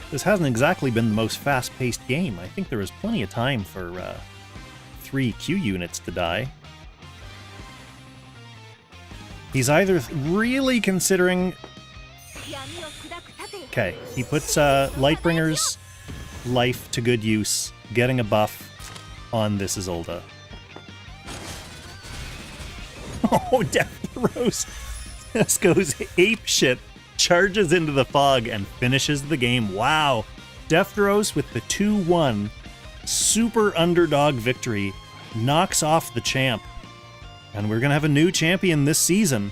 This hasn't exactly been the most fast-paced game. I think there was plenty of time for, 3 Keu units to die. He's either really considering... Okay, he puts Lightbringer's life to good use, getting a buff on this Isolde. Oh, Defteros! This goes apeshit, charges into the fog, and finishes the game. Wow! Defteros with the 2-1 super underdog victory knocks off the champ. And we're going to have a new champion this season.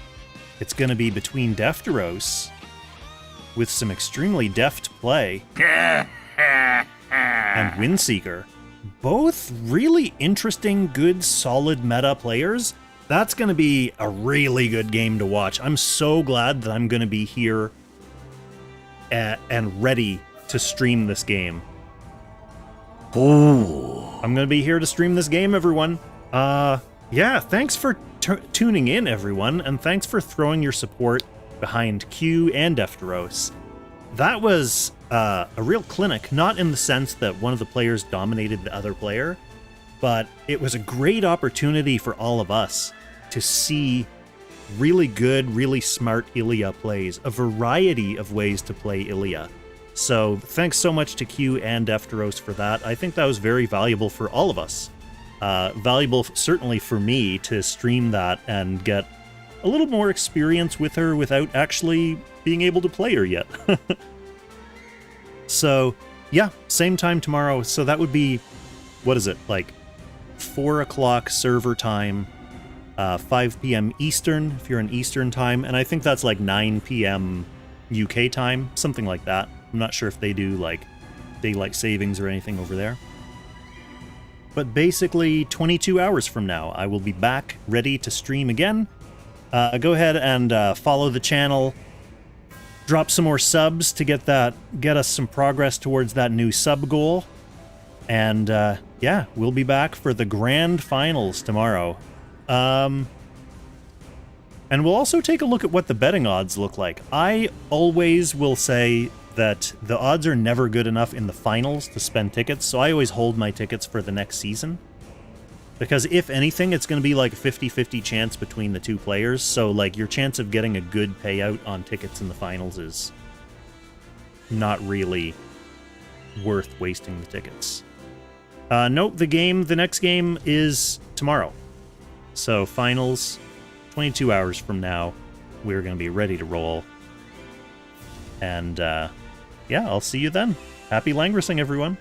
It's going to be between Defteros, with some extremely deft play, and Windseeker. Both really interesting, good, solid meta players. That's going to be a really good game to watch. I'm so glad that I'm going to be here and ready to stream this game. Oh, I'm going to be here to stream this game, everyone. yeah, thanks for tuning in, everyone, and thanks for throwing your support behind Keu and Defteros. That was a real clinic, not in the sense that one of the players dominated the other player, but it was a great opportunity for all of us to see really good, really smart Ilya plays, a variety of ways to play Ilya. So thanks so much to Keu and Defteros for that. I think that was very valuable for all of us. Valuable certainly for me to stream that and get a little more experience with her without actually being able to play her yet. So yeah, same time tomorrow. So that would be, what is it, like 4 o'clock server time, 5 p.m. Eastern if you're in Eastern time, and I think that's like 9 p.m. UK time, something like that. I'm not sure if they do like daylight savings or anything over there. But basically 22 hours from now, I will be back ready to stream again. Go ahead and follow the channel. Drop some more subs to get us some progress towards that new sub goal. And yeah, we'll be back for the grand finals tomorrow. And we'll also take a look at what the betting odds look like. I always will say that the odds are never good enough in the finals to spend tickets, so I always hold my tickets for the next season. Because if anything, it's going to be like a 50-50 chance between the two players, so like your chance of getting a good payout on tickets in the finals is not really worth wasting the tickets. Nope, the next game is tomorrow. So finals, 22 hours from now, we're going to be ready to roll. And yeah, I'll see you then. Happy Langrissing, everyone.